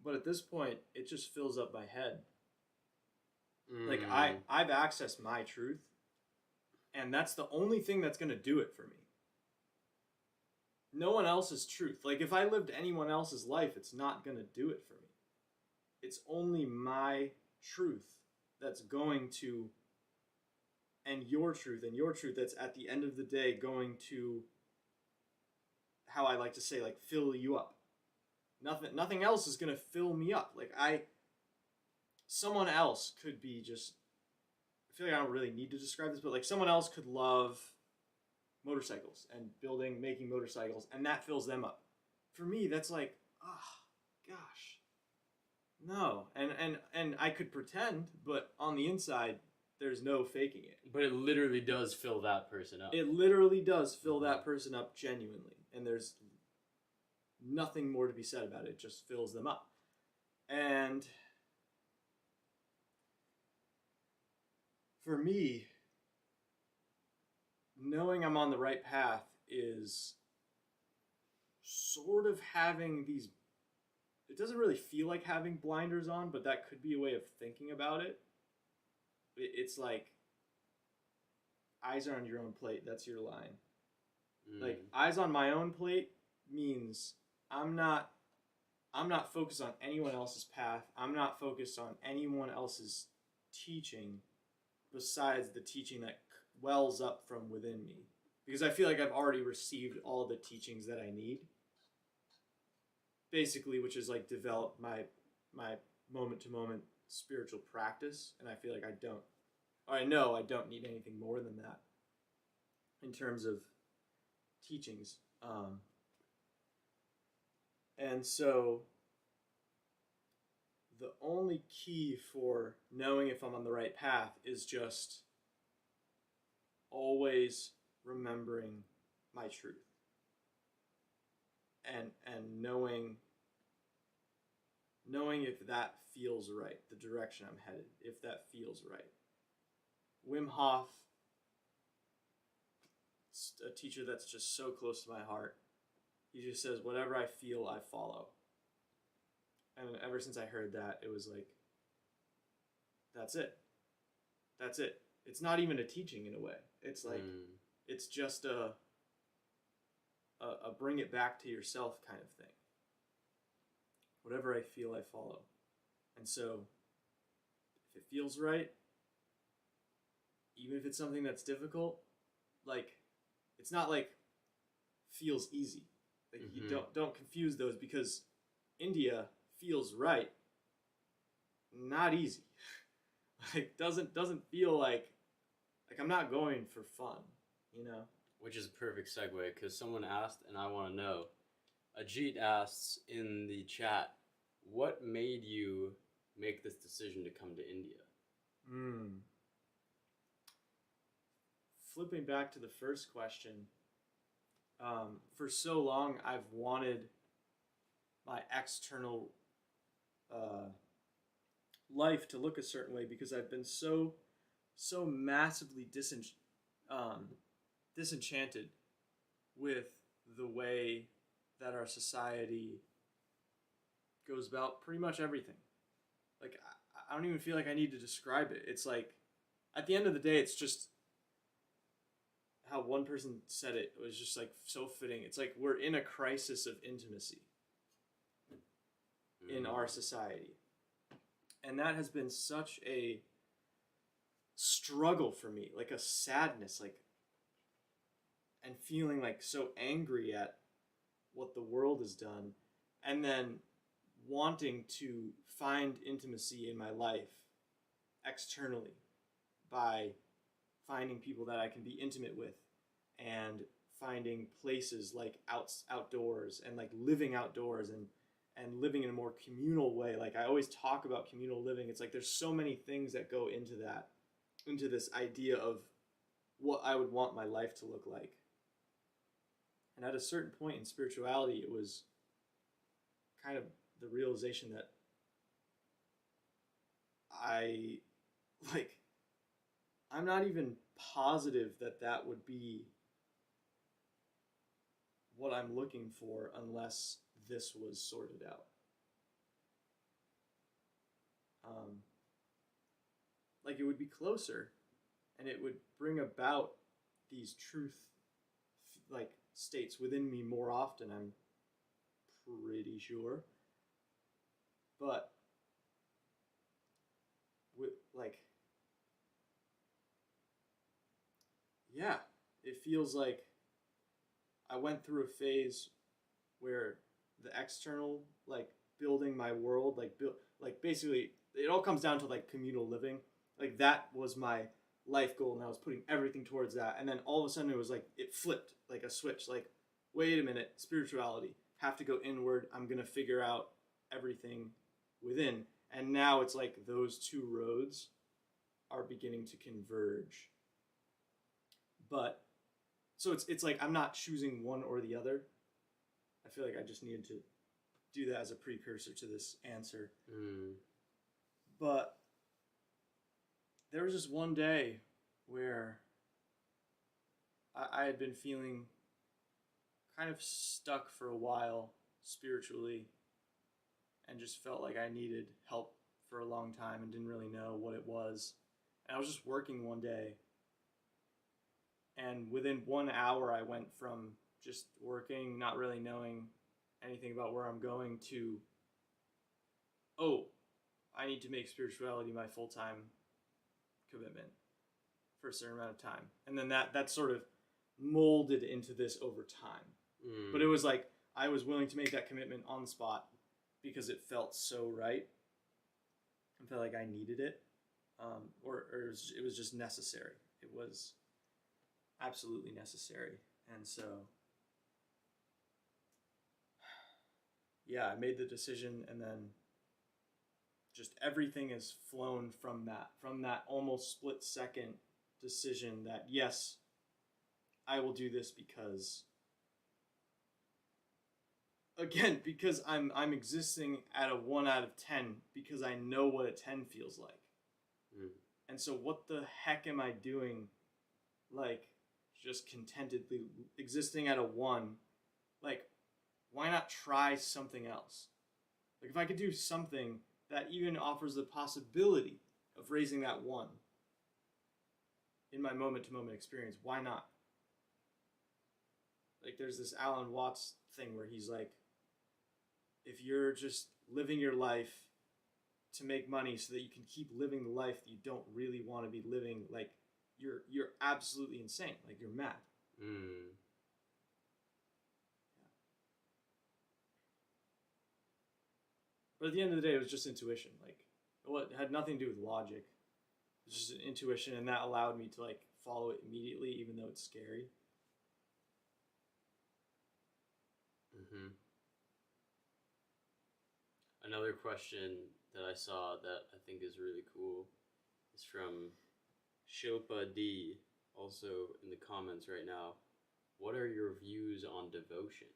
But at this point, it just fills up my head. Like I've accessed my truth, and that's the only thing that's going to do it for me. No one else's truth. Like if I lived anyone else's life, it's not going to do it for me. It's only my truth that's going to, and your truth that's at the end of the day going to, how I like to say, like, fill you up. Nothing else is going to fill me up. Like someone else could be just, I feel like I don't really need to describe this, but like someone else could love motorcycles and making motorcycles, and that fills them up. For me, that's like, gosh, no. And I could pretend, but on the inside, there's no faking it. But it literally does fill that person up. It literally does fill that person up genuinely, and there's nothing more to be said about it. It just fills them up. And for me, knowing I'm on the right path is sort of having these, it doesn't really feel like having blinders on, but that could be a way of thinking about it. It's like, eyes are on your own plate. That's your line. Like, eyes on my own plate means I'm not focused on anyone else's path. I'm not focused on anyone else's teaching besides the teaching that wells up from within me. Because I feel like I've already received all the teachings that I need. Basically, which is like develop my moment-to-moment spiritual practice. And I feel like I know I don't need anything more than that in terms of teachings. And so the only key for knowing if I'm on the right path is just always remembering my truth and knowing if that feels right, the direction I'm headed, if that feels right. Wim Hof, a teacher that's just so close to my heart, he just says, whatever I feel, I follow. And ever since I heard that, it was like, that's it. That's it. It's not even a teaching in a way. It's like, it's just a bring it back to yourself kind of thing. Whatever I feel, I follow. And so, if it feels right, even if it's something that's difficult, like, it's not like feels easy. Like, you don't confuse those, because India feels right, not easy. Like doesn't feel like I'm not going for fun, you know? Which is a perfect segue because someone asked, and I want to know. Ajit asks in the chat, what made you make this decision to come to India? Flipping back to the first question, for so long I've wanted my external life to look a certain way because I've been so massively disenchanted with the way that our society goes about pretty much everything. Like, I don't even feel like I need to describe it. It's like, at the end of the day, it's just how one person said it. It was just like so fitting. It's like we're in a crisis of intimacy in our society. And that has been such a struggle for me, like a sadness, like, and feeling like so angry at what the world has done, and then wanting to find intimacy in my life externally by finding people that I can be intimate with and finding places like outdoors and like living outdoors and living in a more communal way. Like I always talk about communal living. It's like there's so many things that go into that, into this idea of what I would want my life to look like. And at a certain point in spirituality, it was kind of the realization that I'm not even positive that that would be what I'm looking for unless this was sorted out. Like it would be closer and it would bring about these truth like states within me more often, I'm pretty sure. But with like, yeah, it feels like I went through a phase where the external, like building my world, like basically it all comes down to like communal living. Like that was my life goal and I was putting everything towards that. And then all of a sudden it was like, it flipped like a switch. Like, wait a minute, spirituality, have to go inward. I'm going to figure out everything within. And now it's like those two roads are beginning to converge. But so it's like I'm not choosing one or the other. I feel like I just needed to do that as a precursor to this answer. But there was just one day where I had been feeling kind of stuck for a while spiritually and just felt like I needed help for a long time and didn't really know what it was. And I was just working one day, and within 1 hour I went from just working, not really knowing anything about where I'm going, to, oh, I need to make spirituality my full-time commitment for a certain amount of time. And then that sort of molded into this over time. But it was like I was willing to make that commitment on the spot because it felt so right. I felt like I needed it, or it was just necessary. It was absolutely necessary. And so, yeah, I made the decision, and then just everything has flown from that almost split second decision that, yes, I will do this because I'm existing at a 1 out of 10 because I know what a 10 feels like. And so what the heck am I doing, like, just contentedly existing at a 1? Like, why not try something else? Like, if I could do something that even offers the possibility of raising that 1 in my moment-to-moment experience, why not? Like, there's this Alan Watts thing where he's like, if you're just living your life to make money so that you can keep living the life that you don't really want to be living, like, you're absolutely insane. Like, you're mad. Yeah. But at the end of the day, it was just intuition. Like, it had nothing to do with logic. It's just an intuition, and that allowed me to like follow it immediately, even though it's scary. Mm-hmm. Another question that I saw that I think is really cool is from Shilpa D, also in the comments right now. What are your views on devotion?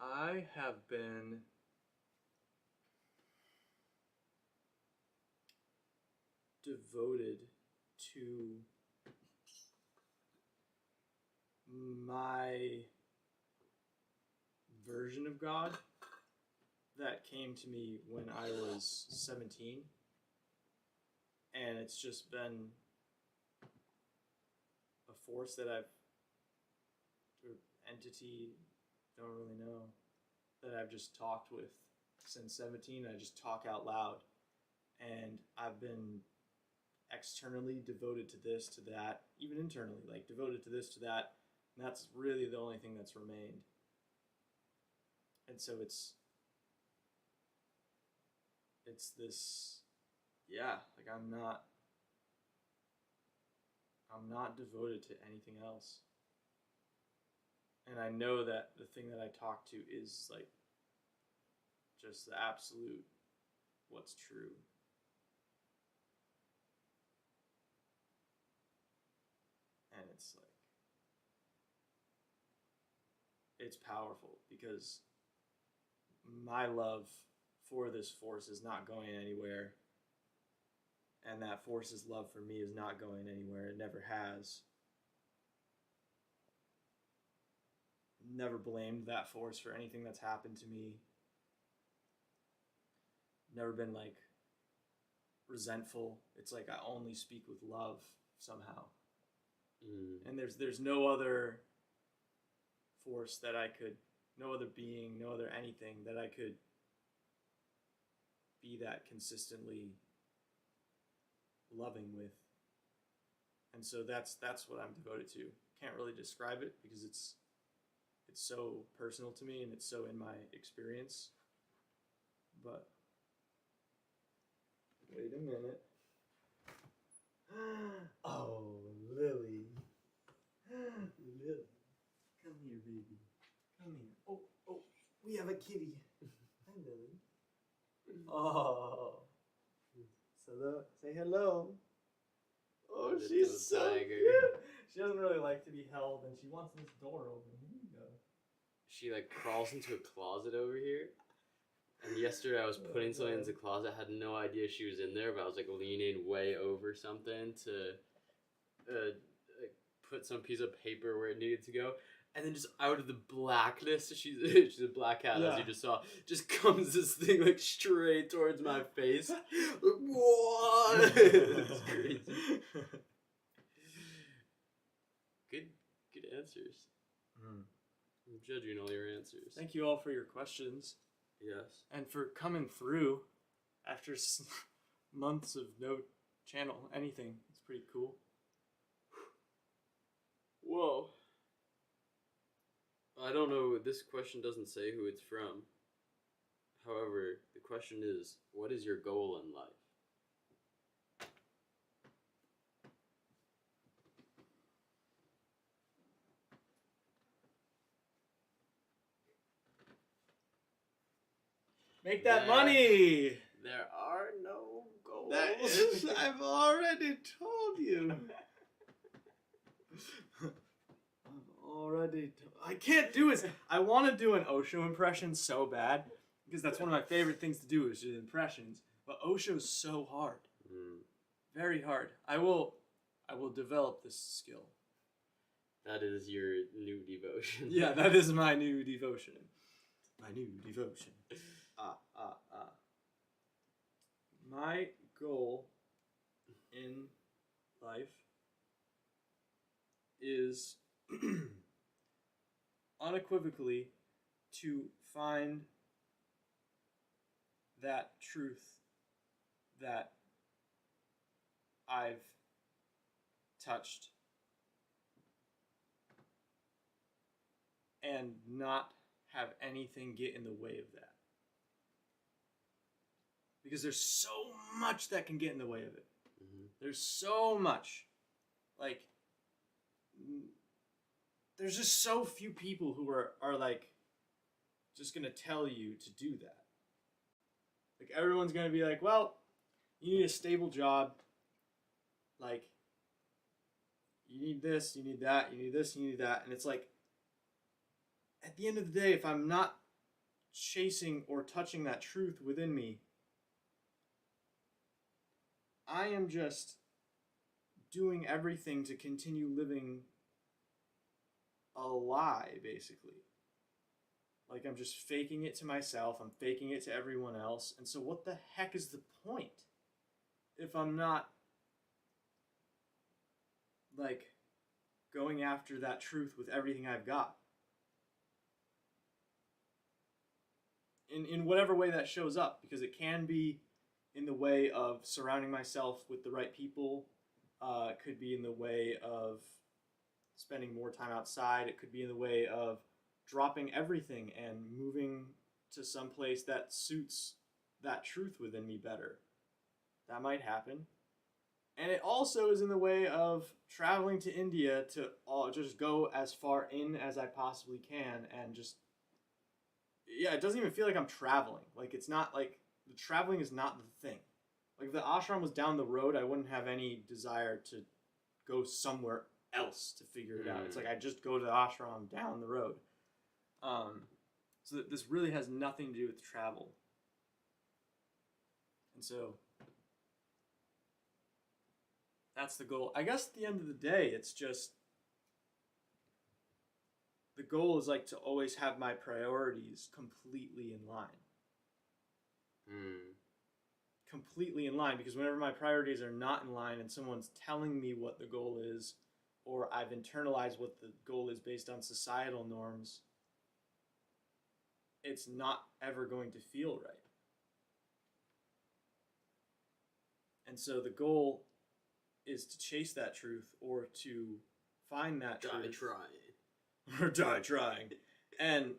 I have been devoted to my version of God that came to me when I was 17. And it's just been a force that I've, or entity, don't really know, that I've just talked with since 17. I just talk out loud. And I've been externally devoted to this, to that, even internally, like devoted to this, to that. And that's really the only thing that's remained. And so it's this, yeah, like I'm not devoted to anything else. And I know that the thing that I talk to is like just the absolute what's true. And it's like, it's powerful because my love for this force is not going anywhere. And that force's love for me is not going anywhere. It never has. Never blamed that force for anything that's happened to me. Never been like resentful. It's like I only speak with love somehow. And there's no other force that I could, no other being, no other anything that I could be that consistently loving with. And so that's what I'm devoted to. Can't really describe it because it's so personal to me and it's so in my experience. But wait a minute. Oh, Lily. Lily. Come here, baby. Come here. Oh, we have a kitty. Hi, Lily. Oh. So say hello. Oh, she's so cute. She doesn't really like to be held, and she wants this door open. Here you go. She like crawls into a closet over here. And yesterday I was putting something in the closet. I had no idea she was in there, but I was like leaning way over something to put some piece of paper where it needed to go. And then just out of the blackness, she's a black cat, as you just saw, just comes this thing like straight towards my face. Like, what? It's crazy. Good answers. I'm judging all your answers. Thank you all for your questions. Yes. And for coming through after months of no channel, anything. It's pretty cool. Whoa. I don't know, this question doesn't say who it's from. However, the question is, what is your goal in life? Make that money! There are no goals. I've already told you. I can't do it. I want to do an Osho impression so bad because that's one of my favorite things to do is do impressions. But Osho's so hard, very hard. I will develop this skill. That is your new devotion. Yeah, that is my new devotion. My new devotion. My goal in life is unequivocally to find that truth that I've touched and not have anything get in the way of that. Because there's so much that can get in the way of it. Mm-hmm. There's so much. Like, there's just so few people who are like, just going to tell you to do that. Like, everyone's going to be like, well, you need a stable job. Like, you need this, you need that, you need this, you need that. And it's like, at the end of the day, if I'm not chasing or touching that truth within me, I am just doing everything to continue living a lie, basically. Like, I'm just faking it to myself, I'm faking it to everyone else, and so what the heck is the point if I'm not, like, going after that truth with everything I've got? In whatever way that shows up, because it can be in the way of surrounding myself with the right people. It could be in the way of spending more time outside. It could be in the way of dropping everything and moving to some place that suits that truth within me better. That might happen. And it also is in the way of traveling to India to just go as far in as I possibly can and just... Yeah, it doesn't even feel like I'm traveling. Like, it's not like... The traveling is not the thing. Like, if the ashram was down the road, I wouldn't have any desire to go somewhere else to figure it out. It's like I just go to the ashram down the road. So this really has nothing to do with travel. And so that's the goal. I guess at the end of the day, it's just... The goal is like to always have my priorities completely in line. Completely in line, because whenever my priorities are not in line and someone's telling me what the goal is, or I've internalized what the goal is based on societal norms, it's not ever going to feel right. And so the goal is to chase that truth, or to find that truth. Die trying. Or die trying. And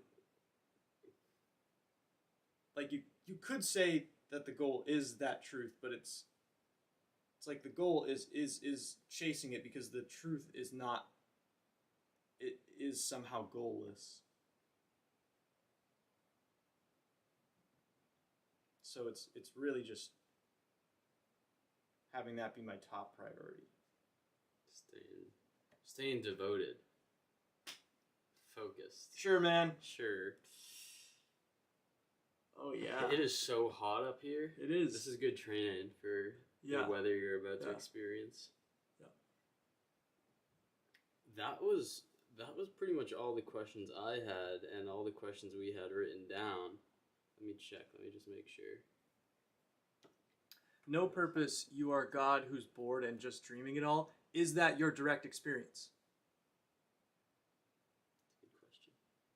like you could say that the goal is that truth, but it's like the goal is chasing it, because the truth is not, it is somehow goalless. So it's really just having that be my top priority. Staying devoted. Focused. Sure, man. Sure. Oh, yeah. It is so hot up here. It is. This is good training for the weather you're about to experience. Yeah. That was pretty much all the questions I had and all the questions we had written down. Let me check. Let me just make sure. No purpose, you are God who's bored and just dreaming it all. Is that your direct experience? Good question.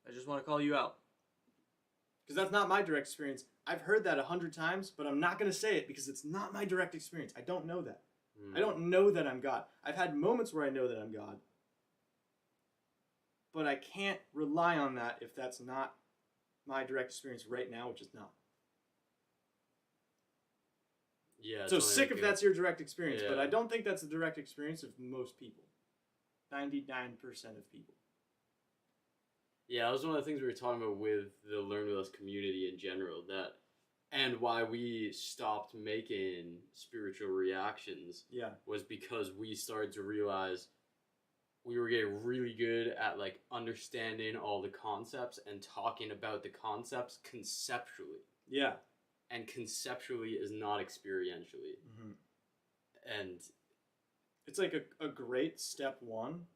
I just want to call you out. Because that's not my direct experience. I've heard that 100 times, but I'm not going to say it because it's not my direct experience. I don't know that. I don't know that I'm God. I've had moments where I know that I'm God. But I can't rely on that if that's not my direct experience right now, which is not. Yeah. So sick if that's your direct experience, but I don't think that's the direct experience of most people. 99% of people. Yeah, that was one of the things we were talking about with the Learn With Us community in general, and why we stopped making spiritual reactions was because we started to realize we were getting really good at like understanding all the concepts and talking about the concepts conceptually. Yeah. And conceptually is not experientially. Mm-hmm. And it's like a great step one,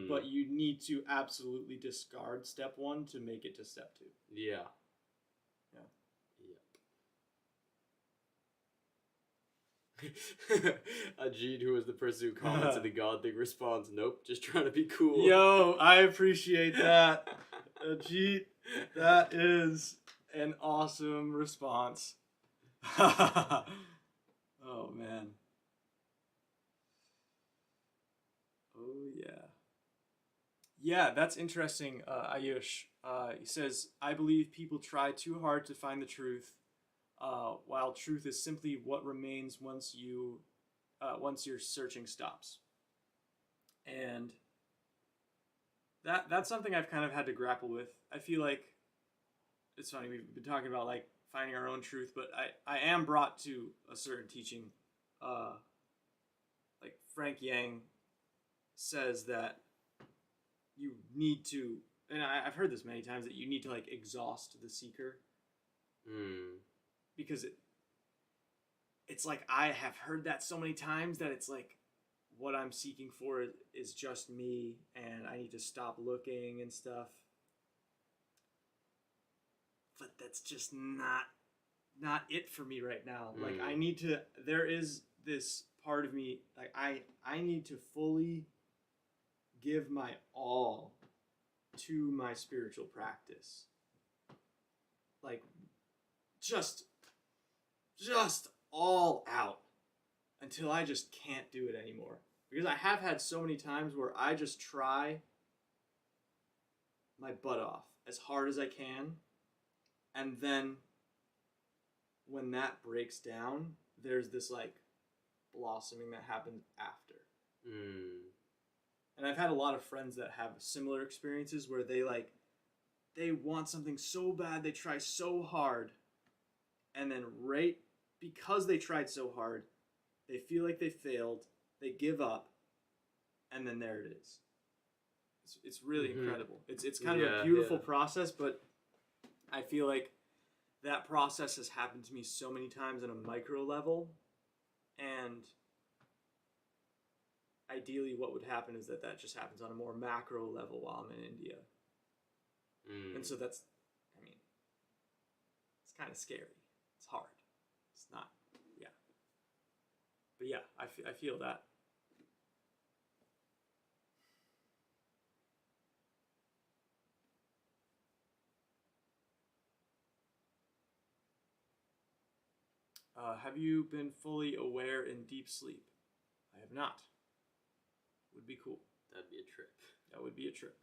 but you need to absolutely discard step one to make it to step two. Yeah. Yep. Ajit, who was the person who commented the God thing, responds, "Nope, just trying to be cool." Yo, I appreciate that. Ajit, that is an awesome response. Oh, man. Oh, yeah. Yeah, that's interesting, Ayush. He says, I believe people try too hard to find the truth, while truth is simply what remains once your searching stops. And that's something I've kind of had to grapple with. I feel like it's funny, we've been talking about like finding our own truth, but I am brought to a certain teaching. Like Frank Yang says that you need to, and I've heard this many times, that you need to like exhaust the seeker. Because it's like I have heard that so many times that it's like what I'm seeking for is just me, and I need to stop looking and stuff. But that's just not it for me right now. Like I need to. There is this part of me, like I need to fully give my all to my spiritual practice. Like just all out until I just can't do it anymore. Because I have had so many times where I just try my butt off as hard as I can, and then when that breaks down, there's this like blossoming that happens after. And I've had a lot of friends that have similar experiences where they want something so bad, they try so hard, and then right because they tried so hard, they feel like they failed, they give up, and then there it is. It's really incredible. It's kind of a beautiful process, but I feel like that process has happened to me so many times on a micro level, and ideally what would happen is that just happens on a more macro level while I'm in India. And so that's, I mean, it's kind of scary. It's hard. It's not, yeah. But yeah, I feel that. Have you been fully aware in deep sleep? I have not. Would be cool. That'd be a trip. That would be a trip.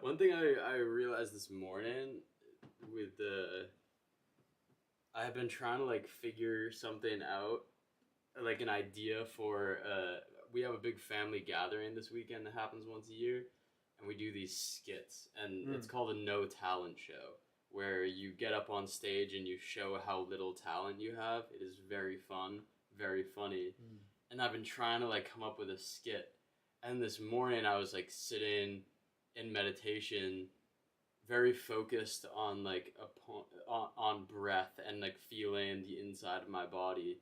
One thing I realized this morning with I have been trying to like figure something out, like an idea for, we have a big family gathering this weekend that happens once a year, and we do these skits, and it's called a no talent show, where you get up on stage and you show how little talent you have. It is very fun, very funny. And I've been trying to like come up with a skit. And this morning I was like sitting in meditation, very focused on like on breath and like feeling the inside of my body.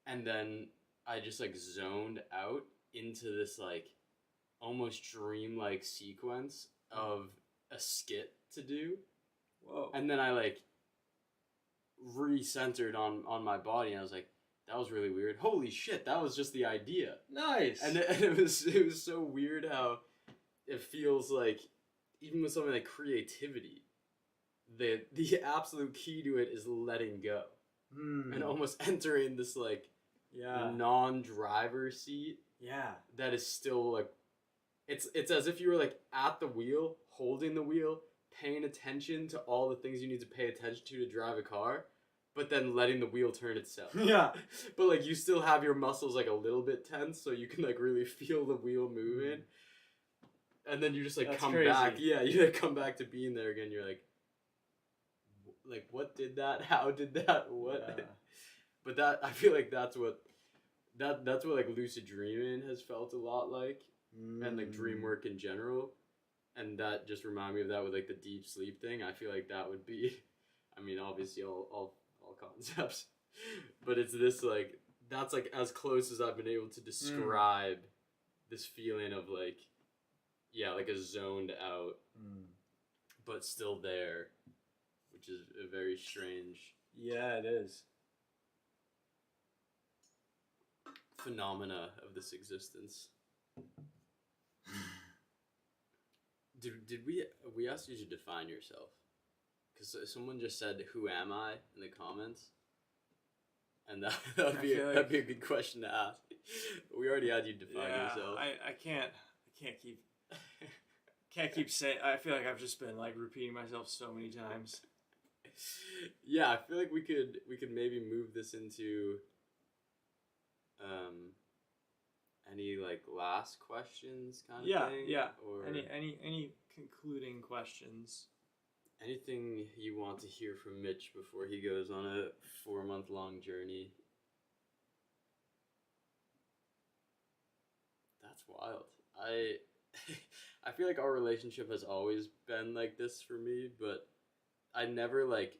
And then I just like zoned out into this like almost dreamlike sequence of a skit to do. Whoa. And then I like re-centered on my body, and I was like, that was really weird. Holy shit, that was just the idea. Nice. And it was so weird how it feels like, even with something like creativity, the absolute key to it is letting go. And almost entering this like non-driver seat. Yeah. That is still like, it's as if you were like at the wheel, holding the wheel, paying attention to all the things you need to pay attention to drive a car, but then letting the wheel turn itself. Yeah. But like you still have your muscles like a little bit tense, so you can like really feel the wheel moving. And then you just like come back. Yeah, you like come back to being there again. You're like what did that? How did that? What? Yeah. But that, I feel like that's what like lucid dreaming has felt a lot like, and like dream work in general. And that just reminded me of that with like the deep sleep thing. I feel like that would be, I mean, obviously all concepts, but it's this like, that's like as close as I've been able to describe this feeling of like, yeah, like a zoned out, but still there, which is a very strange. Yeah, it is. Phenomena of this existence. Did we asked you to define yourself? Because someone just said, "Who am I?" in the comments, and that'd be a good question to ask. We already had you define yourself. I can't keep can't keep saying. I feel like I've just been like repeating myself so many times. Yeah, I feel like we could maybe move this into any like last questions kind of thing. Yeah. Or Any concluding questions? Anything you want to hear from Mitch before he goes on a 4-month-long journey? That's wild. I feel like our relationship has always been like this for me, but I never like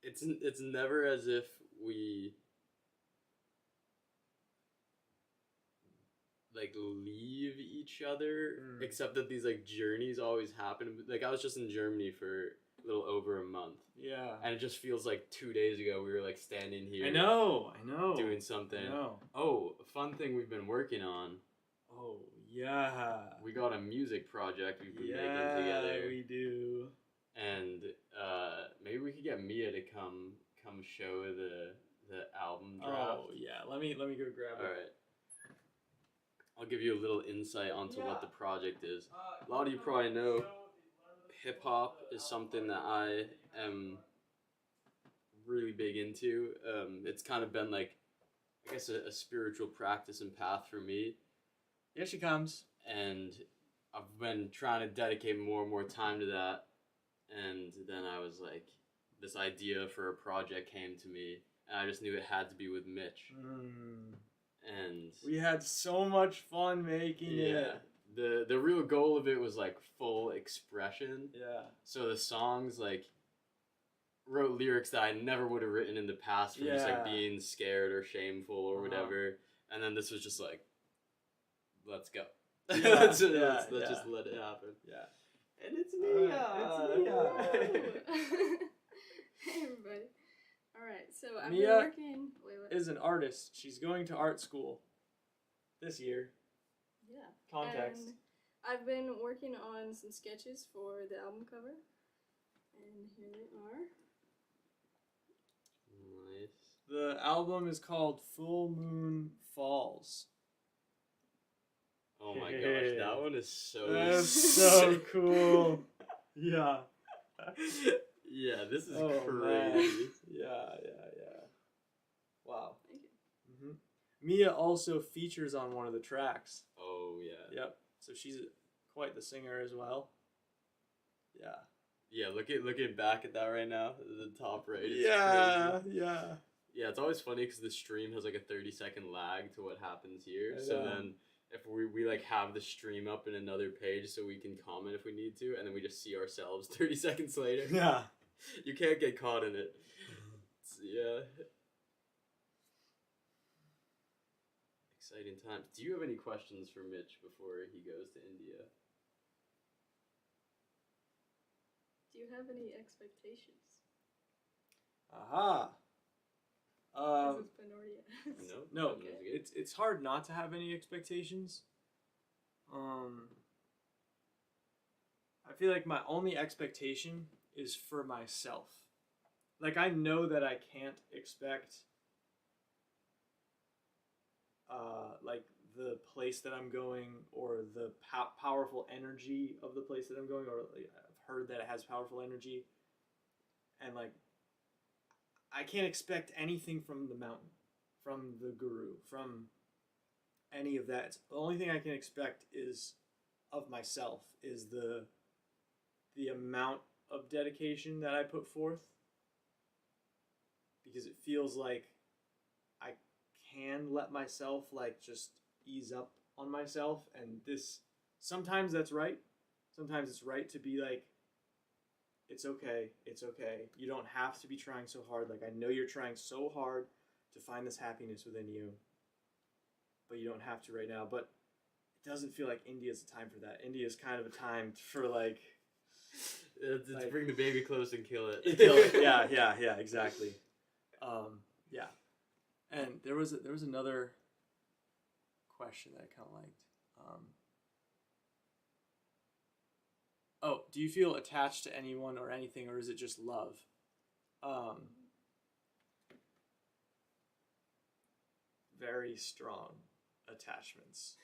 it's never as if we like leave each other, except that these like journeys always happen. Like I was just in Germany for a little over a month. Yeah. And it just feels like 2 days ago we were like standing here. I know. Doing something. I know. Oh, a fun thing we've been working on. Oh, yeah. We got a music project we've been making together. Yeah, we do. And maybe we could get Mia to come show the album draft. Oh, yeah. Let me go grab it. All right. I'll give you a little insight onto what the project is. A lot of you probably know hip hop is something that I am really big into. It's kind of been like, I guess, a spiritual practice and path for me. Here she comes. And I've been trying to dedicate more and more time to that. And then I was like, this idea for a project came to me, and I just knew it had to be with Mitch. And we had so much fun making it. The real goal of it was like full expression. Yeah. So the songs like wrote lyrics that I never would have written in the past from just like being scared or shameful or whatever. And then this was just like, let's go. Let's just let it happen. Yeah. And it's Mia. It's Mia. Hey everybody. Alright, so I've Mia been working... Wait. Is an artist. She's going to art school this year. Yeah. Context. And I've been working on some sketches for the album cover. And here they are. Nice. The album is called Full Moon Falls. Oh my gosh, that one is so That's so cool. Yeah. Yeah, this is crazy. crazy. Yeah. Wow. Thank you. Mm-hmm. Mia also features on one of the tracks. Oh, yeah. Yep. So she's quite the singer as well. Yeah. Yeah, looking back at that right now, the top right. Is crazy. Yeah. Yeah, it's always funny because the stream has like a 30-second lag to what happens here. So then if we like have the stream up in another page so we can comment if we need to, and then we just see ourselves 30 seconds later. Yeah. You can't get caught in it. Yeah. Exciting times. Do you have any questions for Mitch before he goes to India? Do you have any expectations? Aha. Has this been already asked? No. Okay. It's hard not to have any expectations. I feel like my only expectation is for myself. Like I know that I can't expect like the place that I'm going or the powerful energy of the place that I'm going, or like, I've heard that it has powerful energy, and like I can't expect anything from the mountain, from the guru, from any of that. The only thing I can expect is of myself, is the amount of dedication that I put forth, because it feels like I can let myself like just ease up on myself, and this sometimes that's right. Sometimes it's right to be like, it's okay. You don't have to be trying so hard. Like, I know you're trying so hard to find this happiness within you, but you don't have to right now. But it doesn't feel like India's a time for that. India's kind of a time for like... to bring the baby close and kill it. Kill it. Yeah, exactly. Yeah. And there was another question that I kind of liked. Oh, do you feel attached to anyone or anything, or is it just love? Very strong attachments.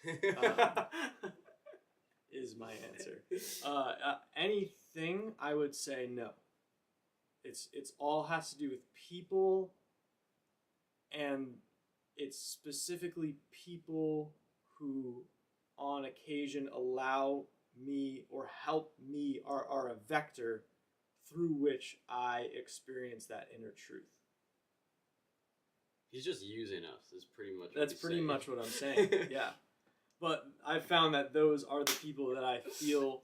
is my answer. Anything, I would say no. It's all has to do with people, and it's specifically people who on occasion allow me or help me are a vector through which I experience that inner truth. He's just using us is pretty much That's pretty much what I'm saying. Yeah. But I found that those are the people that I feel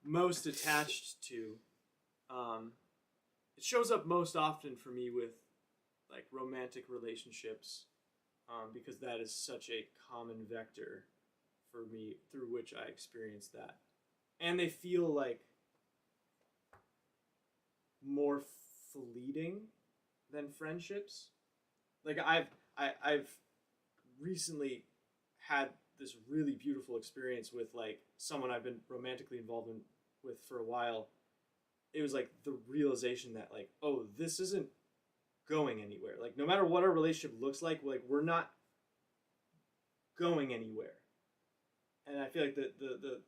most attached to. It shows up most often for me with like romantic relationships, because that is such a common vector for me through which I experience that. And they feel like more fleeting than friendships. Like I've recently had this really beautiful experience with like someone I've been romantically involved with for a while. It was like the realization that like, oh, this isn't going anywhere. Like no matter what our relationship looks like we're not going anywhere. And I feel like the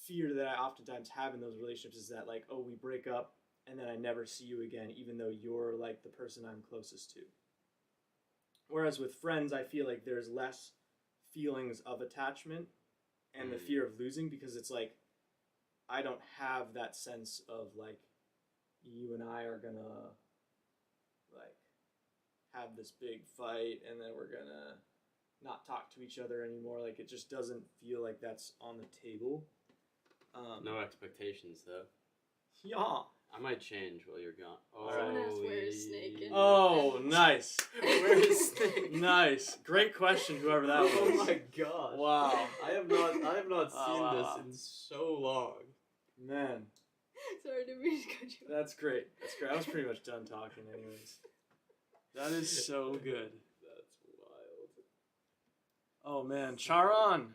fear that I oftentimes have in those relationships is that like, oh, we break up and then I never see you again, even though you're like the person I'm closest to. Whereas with friends, I feel like there's less feelings of attachment and the fear of losing, because it's like I don't have that sense of like you and I are gonna like have this big fight and then we're gonna not talk to each other anymore. Like it just doesn't feel like that's on the table. No expectations though. Yeah. I might change while you're gone. Oh, Someone asked where is Snake in Oh, nice. Where is Snake? Nice. Great question, whoever that was. Oh my gosh. Wow. I have not seen wow. this in so long. Man. Sorry to be cut you. That's great. That's great. I was pretty much done talking anyways. That is so good. That's wild. Oh man. Charon,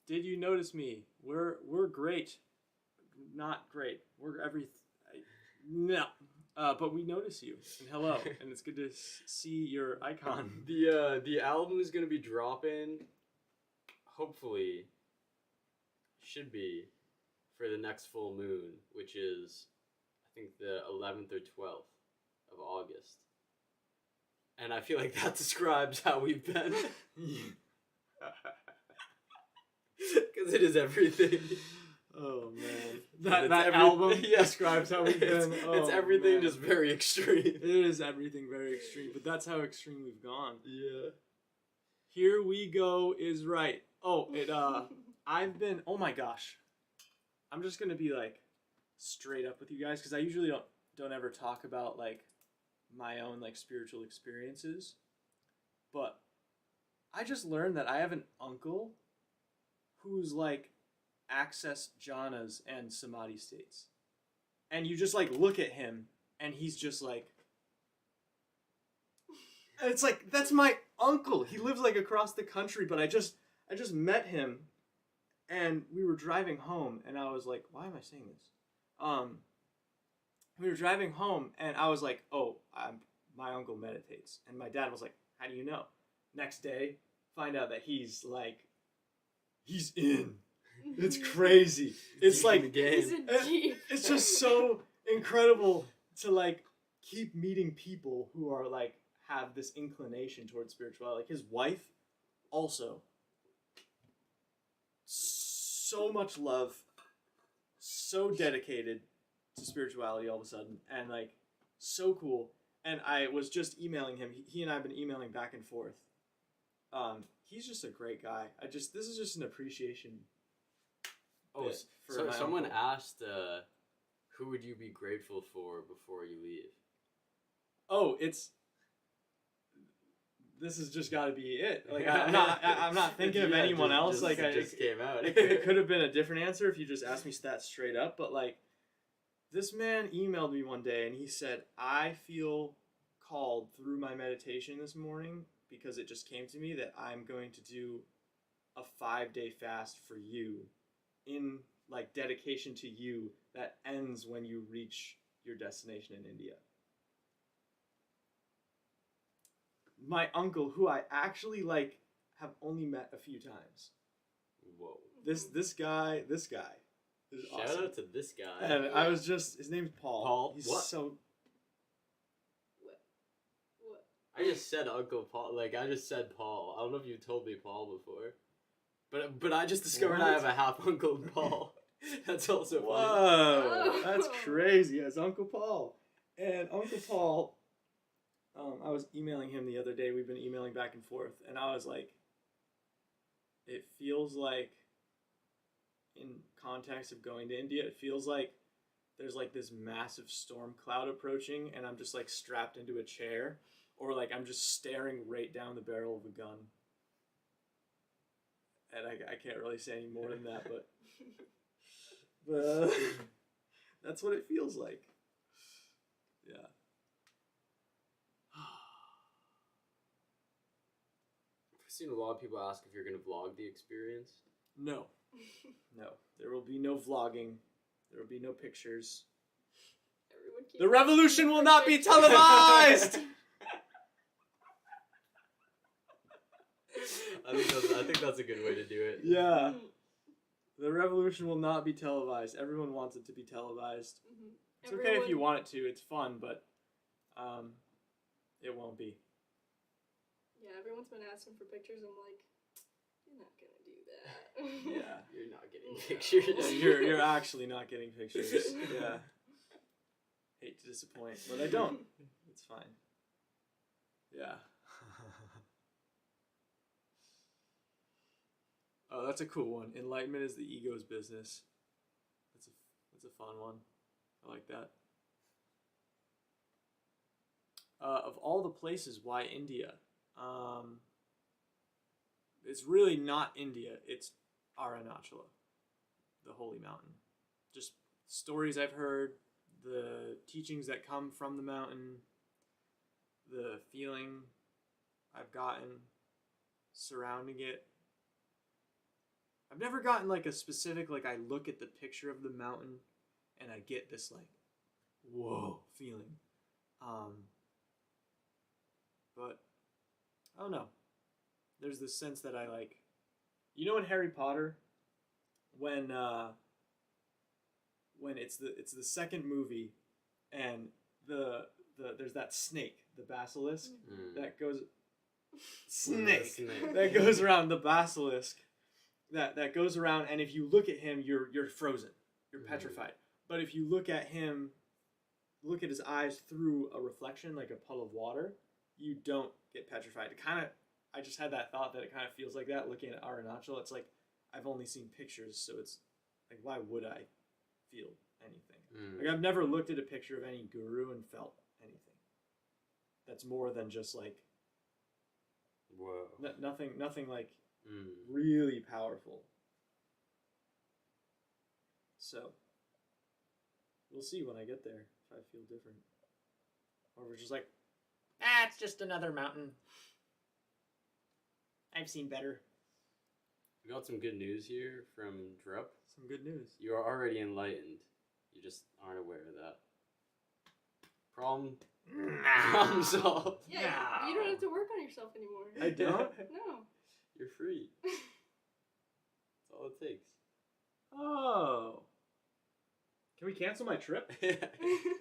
did you notice me? We're great. Not great. We're no. But we notice you. And hello. And it's good to see your icon. The album is gonna be dropping. Hopefully, should be for the next full moon, which is I think the 11th or 12th of August. And I feel like that describes how we've been. Because it is everything. Oh man, that every, album yeah, describes how we've been. It's everything, man. Just very extreme. It is everything very extreme, but that's how extreme we've gone. Yeah. Here we go is right. Oh, it. I've been. Oh my gosh, I'm just gonna be like straight up with you guys because I usually don't ever talk about like my own like spiritual experiences, but I just learned that I have an uncle who's like access jhanas and samadhi states, and you just like look at him and he's just like, and it's like that's my uncle. He lives like across the country, but I just met him and we were driving home and I was like, why am I saying this? We were driving home and I was like, oh, my uncle meditates, and my dad was like, how do you know? Next day find out that he's in. It's crazy. It's like it's just so incredible to like keep meeting people who are like have this inclination towards spirituality. Like his wife also so much love, so dedicated to spirituality all of a sudden, and like so cool. And I was just emailing him. He and I have been emailing back and forth. He's just a great guy. This is just an appreciation. Oh, so someone asked, who would you be grateful for before you leave? Oh, this has just got to be it. Like I'm not thinking of anyone else. Like it just came out. It could have been a different answer if you just asked me that straight up. But like, this man emailed me one day and he said, I feel called through my meditation this morning because it just came to me that I'm going to do a 5-day fast for you, in like dedication to you, that ends when you reach your destination in India. My uncle, who I actually like have only met a few times, Whoa. This guy is Shout awesome. out to this guy. And I was just, his name's Paul. Paul? He's What? so. What? I just said Uncle Paul. Like, I just said Paul. I don't know if you told me Paul before. But I just discovered I What? have a half Uncle Paul. That's also funny. Whoa, that's Oh. crazy. Yes, Uncle Paul. And Uncle Paul, I was emailing him the other day. We've been emailing back and forth. And I was like, it feels like, in context of going to India, it feels like there's like this massive storm cloud approaching and I'm just like strapped into a chair, or like I'm just staring right down the barrel of a gun. And I can't really say any more than that, but that's what it feels like. Yeah. I've seen a lot of people ask if you're going to vlog the experience. No. No. There will be no vlogging. There will be no pictures. Everyone keep The revolution will not be televised! I think that's a good way to do it. Yeah. The revolution will not be televised. Everyone wants it to be televised. Mhm. It's okay if you want it to. It's fun, but it won't be. Yeah, everyone's been asking for pictures. I'm like, you're not gonna do that. Yeah. You're not getting pictures. You're actually not getting pictures. Yeah. Hate to disappoint, but I don't. It's fine. Yeah. Oh, that's a cool one. Enlightenment is the ego's business. That's a fun one. I like that. Of all the places, why India? It's really not India. It's Arunachala, the holy mountain. Just stories I've heard, the teachings that come from the mountain, the feeling I've gotten surrounding it. I've never gotten like a specific, like I look at the picture of the mountain and I get this like, whoa feeling. But I don't know. There's this sense that I like, you know, in Harry Potter, when it's the second movie, and there's that snake, the basilisk, that goes that goes around the basilisk, that goes around, and if you look at him, you're frozen, you're petrified. But if you look at him, look at his eyes through a reflection, like a puddle of water, you don't get petrified. I just had that thought that it kind of feels like that looking at Arunachala. It's like, I've only seen pictures, so it's like, why would I feel anything? Like, I've never looked at a picture of any guru and felt anything. That's more than just like, whoa. Nothing like really powerful. So, we'll see when I get there if I feel different. Or if it's just like, it's just another mountain. I've seen better. We got some good news here from Drup. Some good news. You are already enlightened. You just aren't aware of that. Problem solved. Yeah, you don't have to work on yourself anymore. I don't? No. You're free. That's all it takes. Oh. Can we cancel my trip?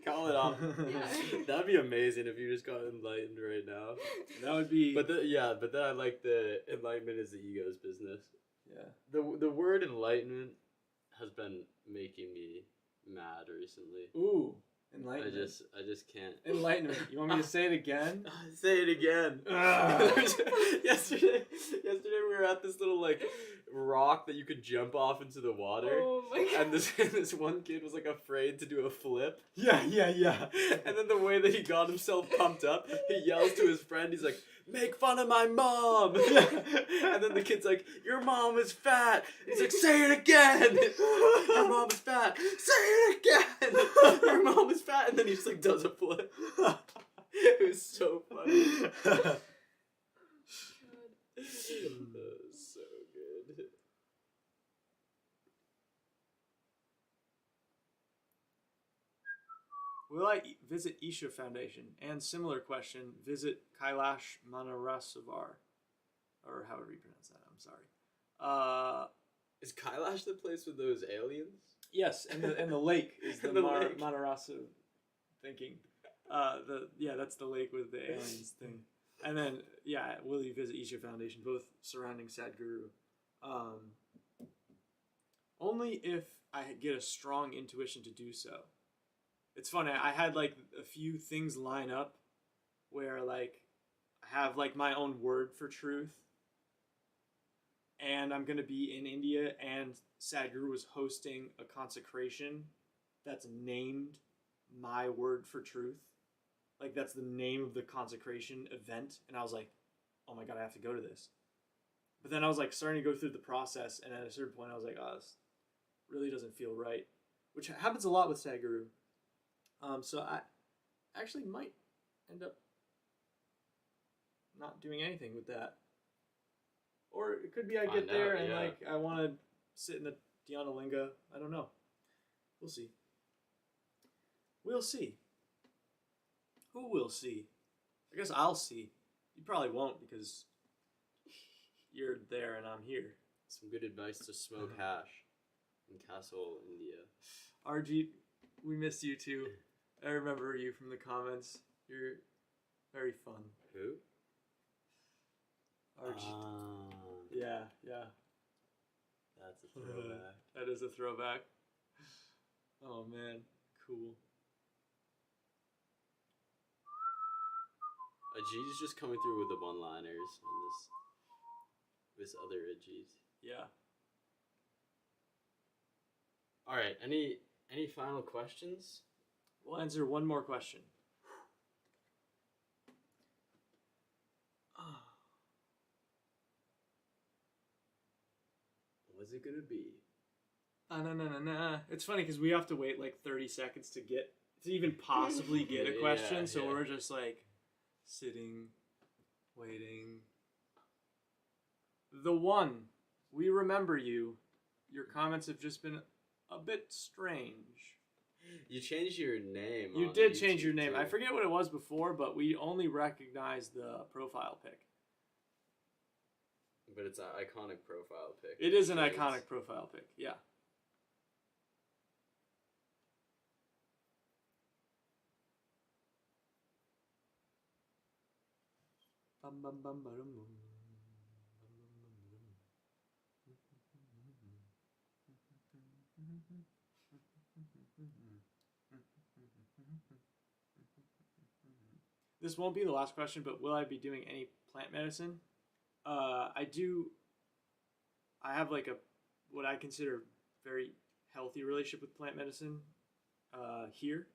Call it off. Yeah. That'd be amazing if you just got enlightened right now. That would be. But then I like the enlightenment is the ego's business. Yeah. The word enlightenment has been making me mad recently. Ooh. Enlightenment. I just can't. Enlightenment. You want me to say it again? Say it again. Yesterday we were at this little like rock that you could jump off into the water. Oh my god. And this one kid was like afraid to do a flip. Yeah. And then the way that he got himself pumped up, he yells to his friend, he's like, "Make fun of my mom!" And then the kid's like, "Your mom is fat!" He's like, "Say it again! Your mom is fat! Say it again! Your mom is fat!" And then he just like does a flip. It was so funny. God. That was so good. Will I visit Isha Foundation? And similar question, visit Kailash Manarasavar. Or however you pronounce that, I'm sorry. Is Kailash the place with those aliens? Yes, and the lake is the, The lake. Manarasu thinking. That's the lake with the aliens thing. And then will you visit Isha Foundation, both surrounding Sadhguru. Only if I get a strong intuition to do so. It's funny, I had like a few things line up where like I have like my own word for truth, and I'm going to be in India, and Sadhguru was hosting a consecration that's named my word for truth. Like that's the name of the consecration event, and I was like, oh my god, I have to go to this. But then I was like starting to go through the process, and at a certain point I was like, oh, this really doesn't feel right, which happens a lot with Sadhguru. So I actually might end up not doing anything with that. Or it could be I get there and like I want to sit in the Dhyana Linga. I don't know. We'll see. We'll see. Who will see? I guess I'll see. You probably won't because you're there and I'm here. Some good advice to smoke hash in Castle, India. RG, we missed you too. I remember you from the comments. You're very fun. Who? RG. Yeah. That's a throwback. That is a throwback. Oh man, cool. Ajit's just coming through with the one-liners on this other Ajit. Yeah. All right. Any final questions? We'll answer one more question. What's it gonna be? No. It's funny because we have to wait like 30 seconds to even possibly get a question. So we're just like sitting, waiting. The one, we remember you. Your comments have just been a bit strange. You changed your name. You did change your name. Too. I forget what it was before, but we only recognize the profile pic. But it's an iconic profile pic. It is an iconic profile pic, yeah. This won't be the last question, but will I be doing any plant medicine? I do. I have like what I consider very healthy relationship with plant medicine here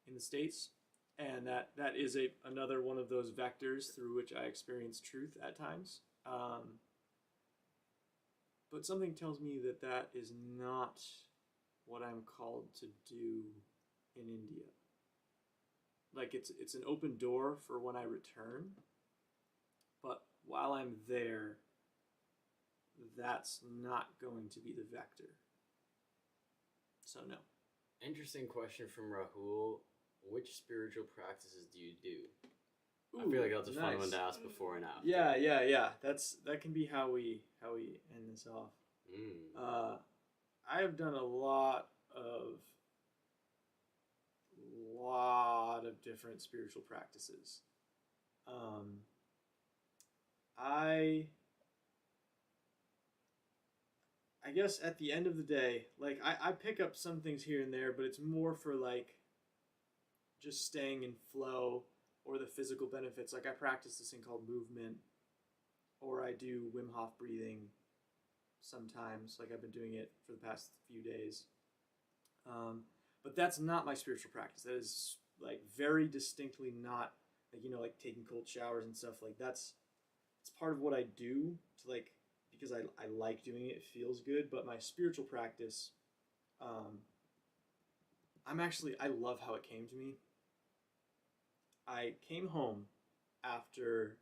in the States, and that is another one of those vectors through which I experience truth at times. But something tells me that is not what I'm called to do in India. Like it's an open door for when I return, but while I'm there, that's not going to be the vector. So no. Interesting question from Rahul. Which spiritual practices do you do? Ooh, I feel like that's a fun one to ask before and after. Yeah. That can be how we end this off. I have done a lot of different spiritual practices. I guess at the end of the day, like I pick up some things here and there, but it's more for like just staying in flow or the physical benefits. Like I practice this thing called movement, or I do Wim Hof breathing sometimes. Like I've been doing it for the past few days. But that's not my spiritual practice. That is like very distinctly not like, like taking cold showers and stuff. Like it's part of what I do to like, because I like doing it. It feels good. But my spiritual practice, I love how it came to me. I came home after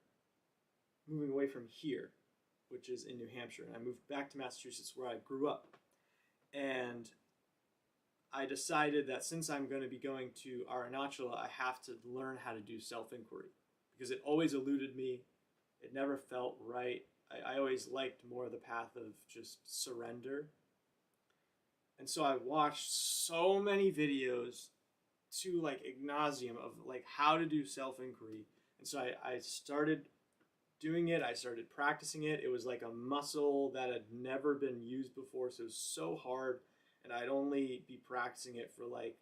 moving away from here, which is in New Hampshire, and I moved back to Massachusetts where I grew up. And I decided that since I'm going to be going to Arunachala, I have to learn how to do self-inquiry because it always eluded me. It never felt right. I always liked more the path of just surrender. And so I watched so many videos to like ad nauseum of like how to do self-inquiry. And so I started doing it. I started practicing it. It was like a muscle that had never been used before. So it was so hard. And I'd only be practicing it for like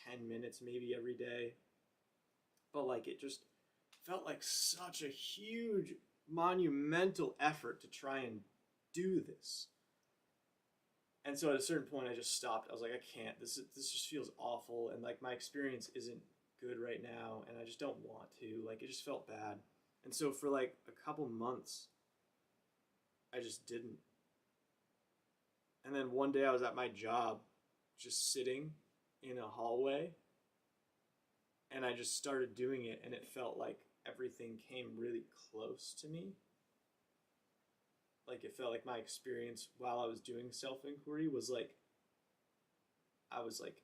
10 minutes maybe every day. But like it just felt like such a huge monumental effort to try and do this. And so at a certain point I just stopped. I was like, I can't. This just feels awful, and like my experience isn't good right now, and I just don't want to. Like it just felt bad. And so for like a couple months I just didn't. And then one day I was at my job just sitting in a hallway, and I just started doing it, and it felt like everything came really close to me. Like it felt like my experience while I was doing self-inquiry was like, I was like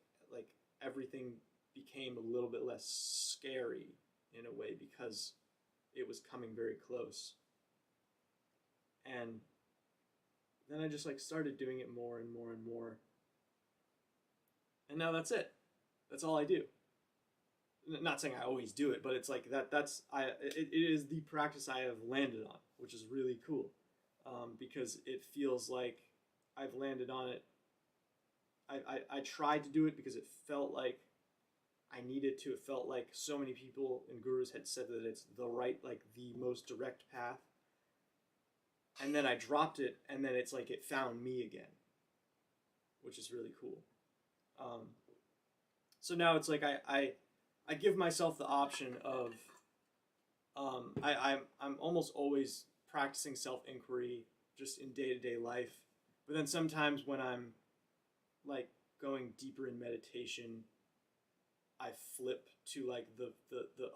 everything became a little bit less scary in a way because it was coming very close. And then I just like started doing it more and more and more. And now that's it. That's all I do. Not saying I always do it, but it's like it is the practice I have landed on, which is really cool. Because it feels like I've landed on it. I tried to do it because it felt like I needed to. It felt like so many people and gurus had said that it's the right, like the most direct path. And then I dropped it, and then it's like it found me again, which is really cool. So now it's like I give myself the option of I'm almost always practicing self-inquiry just in day-to-day life, but then sometimes when I'm like going deeper in meditation, I flip to like the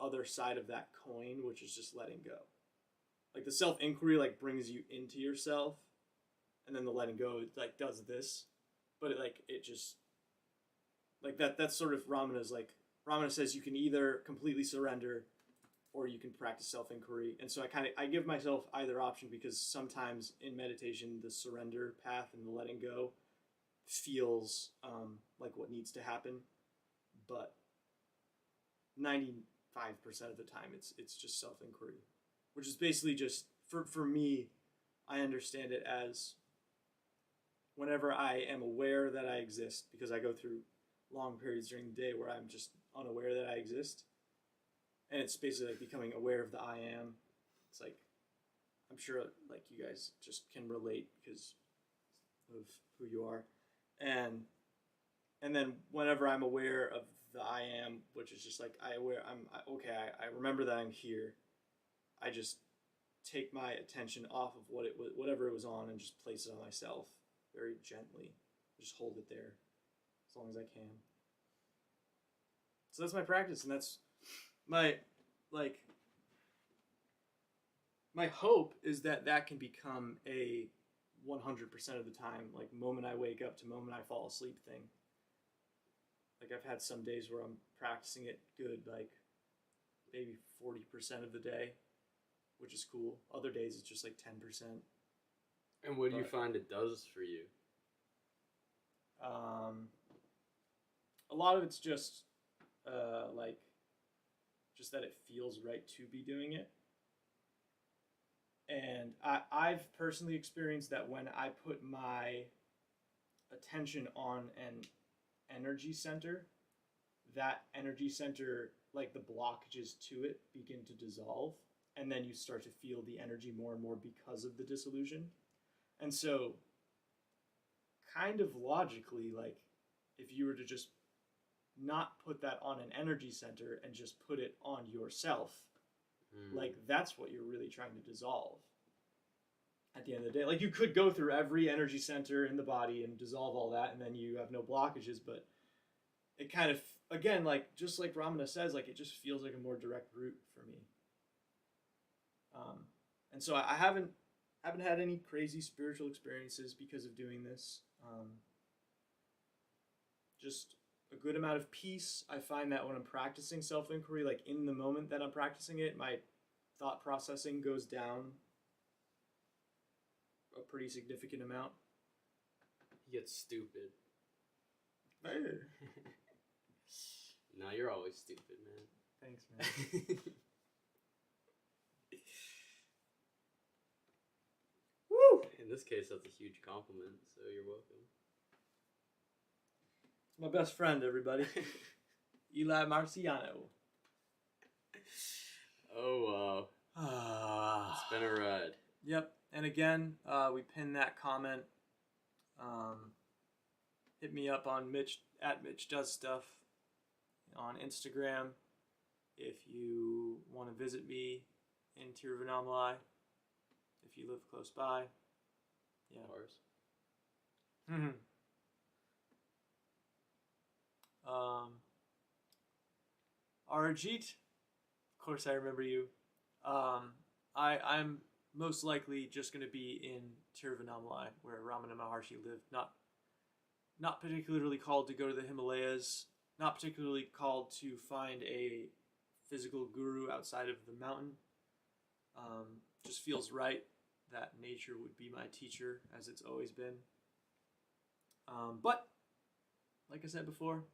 other side of that coin, which is just letting go. Like the self-inquiry like brings you into yourself, and then the letting go like does this, but it just like that's sort of Ramana's like Ramana says you can either completely surrender or you can practice self-inquiry. And so I give myself either option because sometimes in meditation the surrender path and the letting go feels like what needs to happen, but 95% of the time it's just self-inquiry, which is basically just for me, I understand it as whenever I am aware that I exist, because I go through long periods during the day where I'm just unaware that I exist. And it's basically like becoming aware of the I am. It's like, I'm sure like you guys just can relate because of who you are. And then whenever I'm aware of the I am, which is just like I remember that I'm here. I just take my attention off of whatever it was on, and just place it on myself very gently. Just hold it there as long as I can. So that's my practice, and that's my hope is that can become a 100% of the time, like moment I wake up to moment I fall asleep thing. Like I've had some days where I'm practicing it good, like maybe 40% of the day, which is cool. Other days it's just like 10%. And what do you find it does for you? A lot of it's just like just that it feels right to be doing it. And I've personally experienced that when I put my attention on an energy center, that energy center, like the blockages to it begin to dissolve, and then you start to feel the energy more and more because of the dissolution. And so kind of logically, like if you were to just not put that on an energy center and just put it on yourself, like that's what you're really trying to dissolve at the end of the day. Like you could go through every energy center in the body and dissolve all that, and then you have no blockages, but it kind of, again, like just like Ramana says, like it just feels like a more direct route for me. And so I haven't had any crazy spiritual experiences because of doing this. Just a good amount of peace. I find that when I'm practicing self-inquiry, like in the moment that I'm practicing it, my thought processing goes down a pretty significant amount. He gets stupid. Hey. No, you're always stupid, man. Thanks, man. Woo! In this case, that's a huge compliment, so you're welcome. It's my best friend, everybody. Eli Marciano. Oh, wow. It's been a ride. Yep. And again, we pinned that comment. Hit me up on Mitch at Mitch Does Stuff on Instagram if you want to visit me in Tiruvannamalai. If you live close by. Yeah. Ours. Arjit, of course I remember you. I'm most likely just going to be in Tiruvannamalai, where Ramana Maharshi lived. Not particularly called to go to the Himalayas. Not particularly called to find a physical guru outside of the mountain. Just feels right that nature would be my teacher, as it's always been. But, like I said before,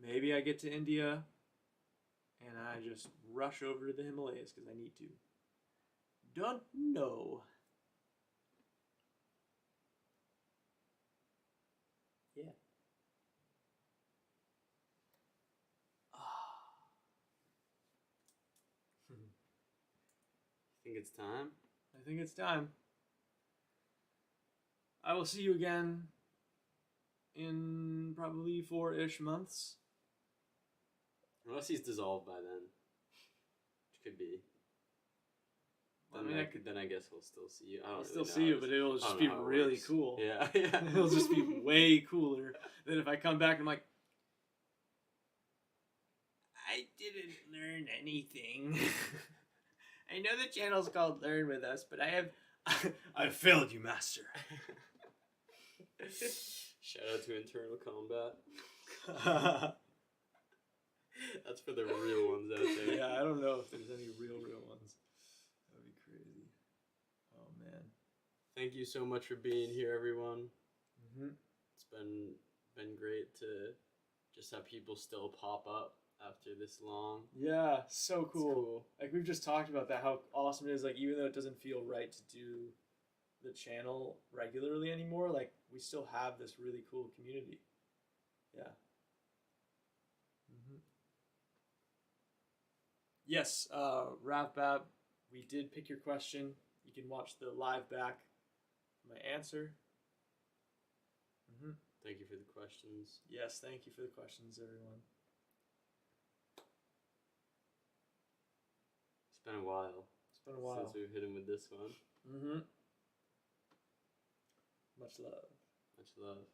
maybe I get to India and I just rush over to the Himalayas because I need to. Don't know. Yeah. Think it's time? I think it's time. I will see you again in probably 4-ish months. Unless he's dissolved by then. Which could be. Then I guess he'll still see you. I'll still see you, but it'll just be really cool. Yeah. It'll just be way cooler than if I come back and I'm like, I didn't learn anything. I know the channel's called Learn With Us, but I failed you, master. Shout out to Internal Combat. That's for the real ones out there. Yeah, I don't know if there's any real ones. That would be crazy. Oh, man. Thank you so much for being here, everyone. Mm-hmm. It's been great to just have people still pop up after this long. Yeah, so cool. Like, we've just talked about that, how awesome it is. Like, even though it doesn't feel right to do the channel regularly anymore, like, we still have this really cool community. Yeah. Mm-hmm. Yes, Ravbab, we did pick your question. You can watch the live back for my answer. Mm-hmm. Thank you for the questions. Yes, thank you for the questions, everyone. It's been a while. Since we've hit him with this one. Mm-hmm. Much love. Much love.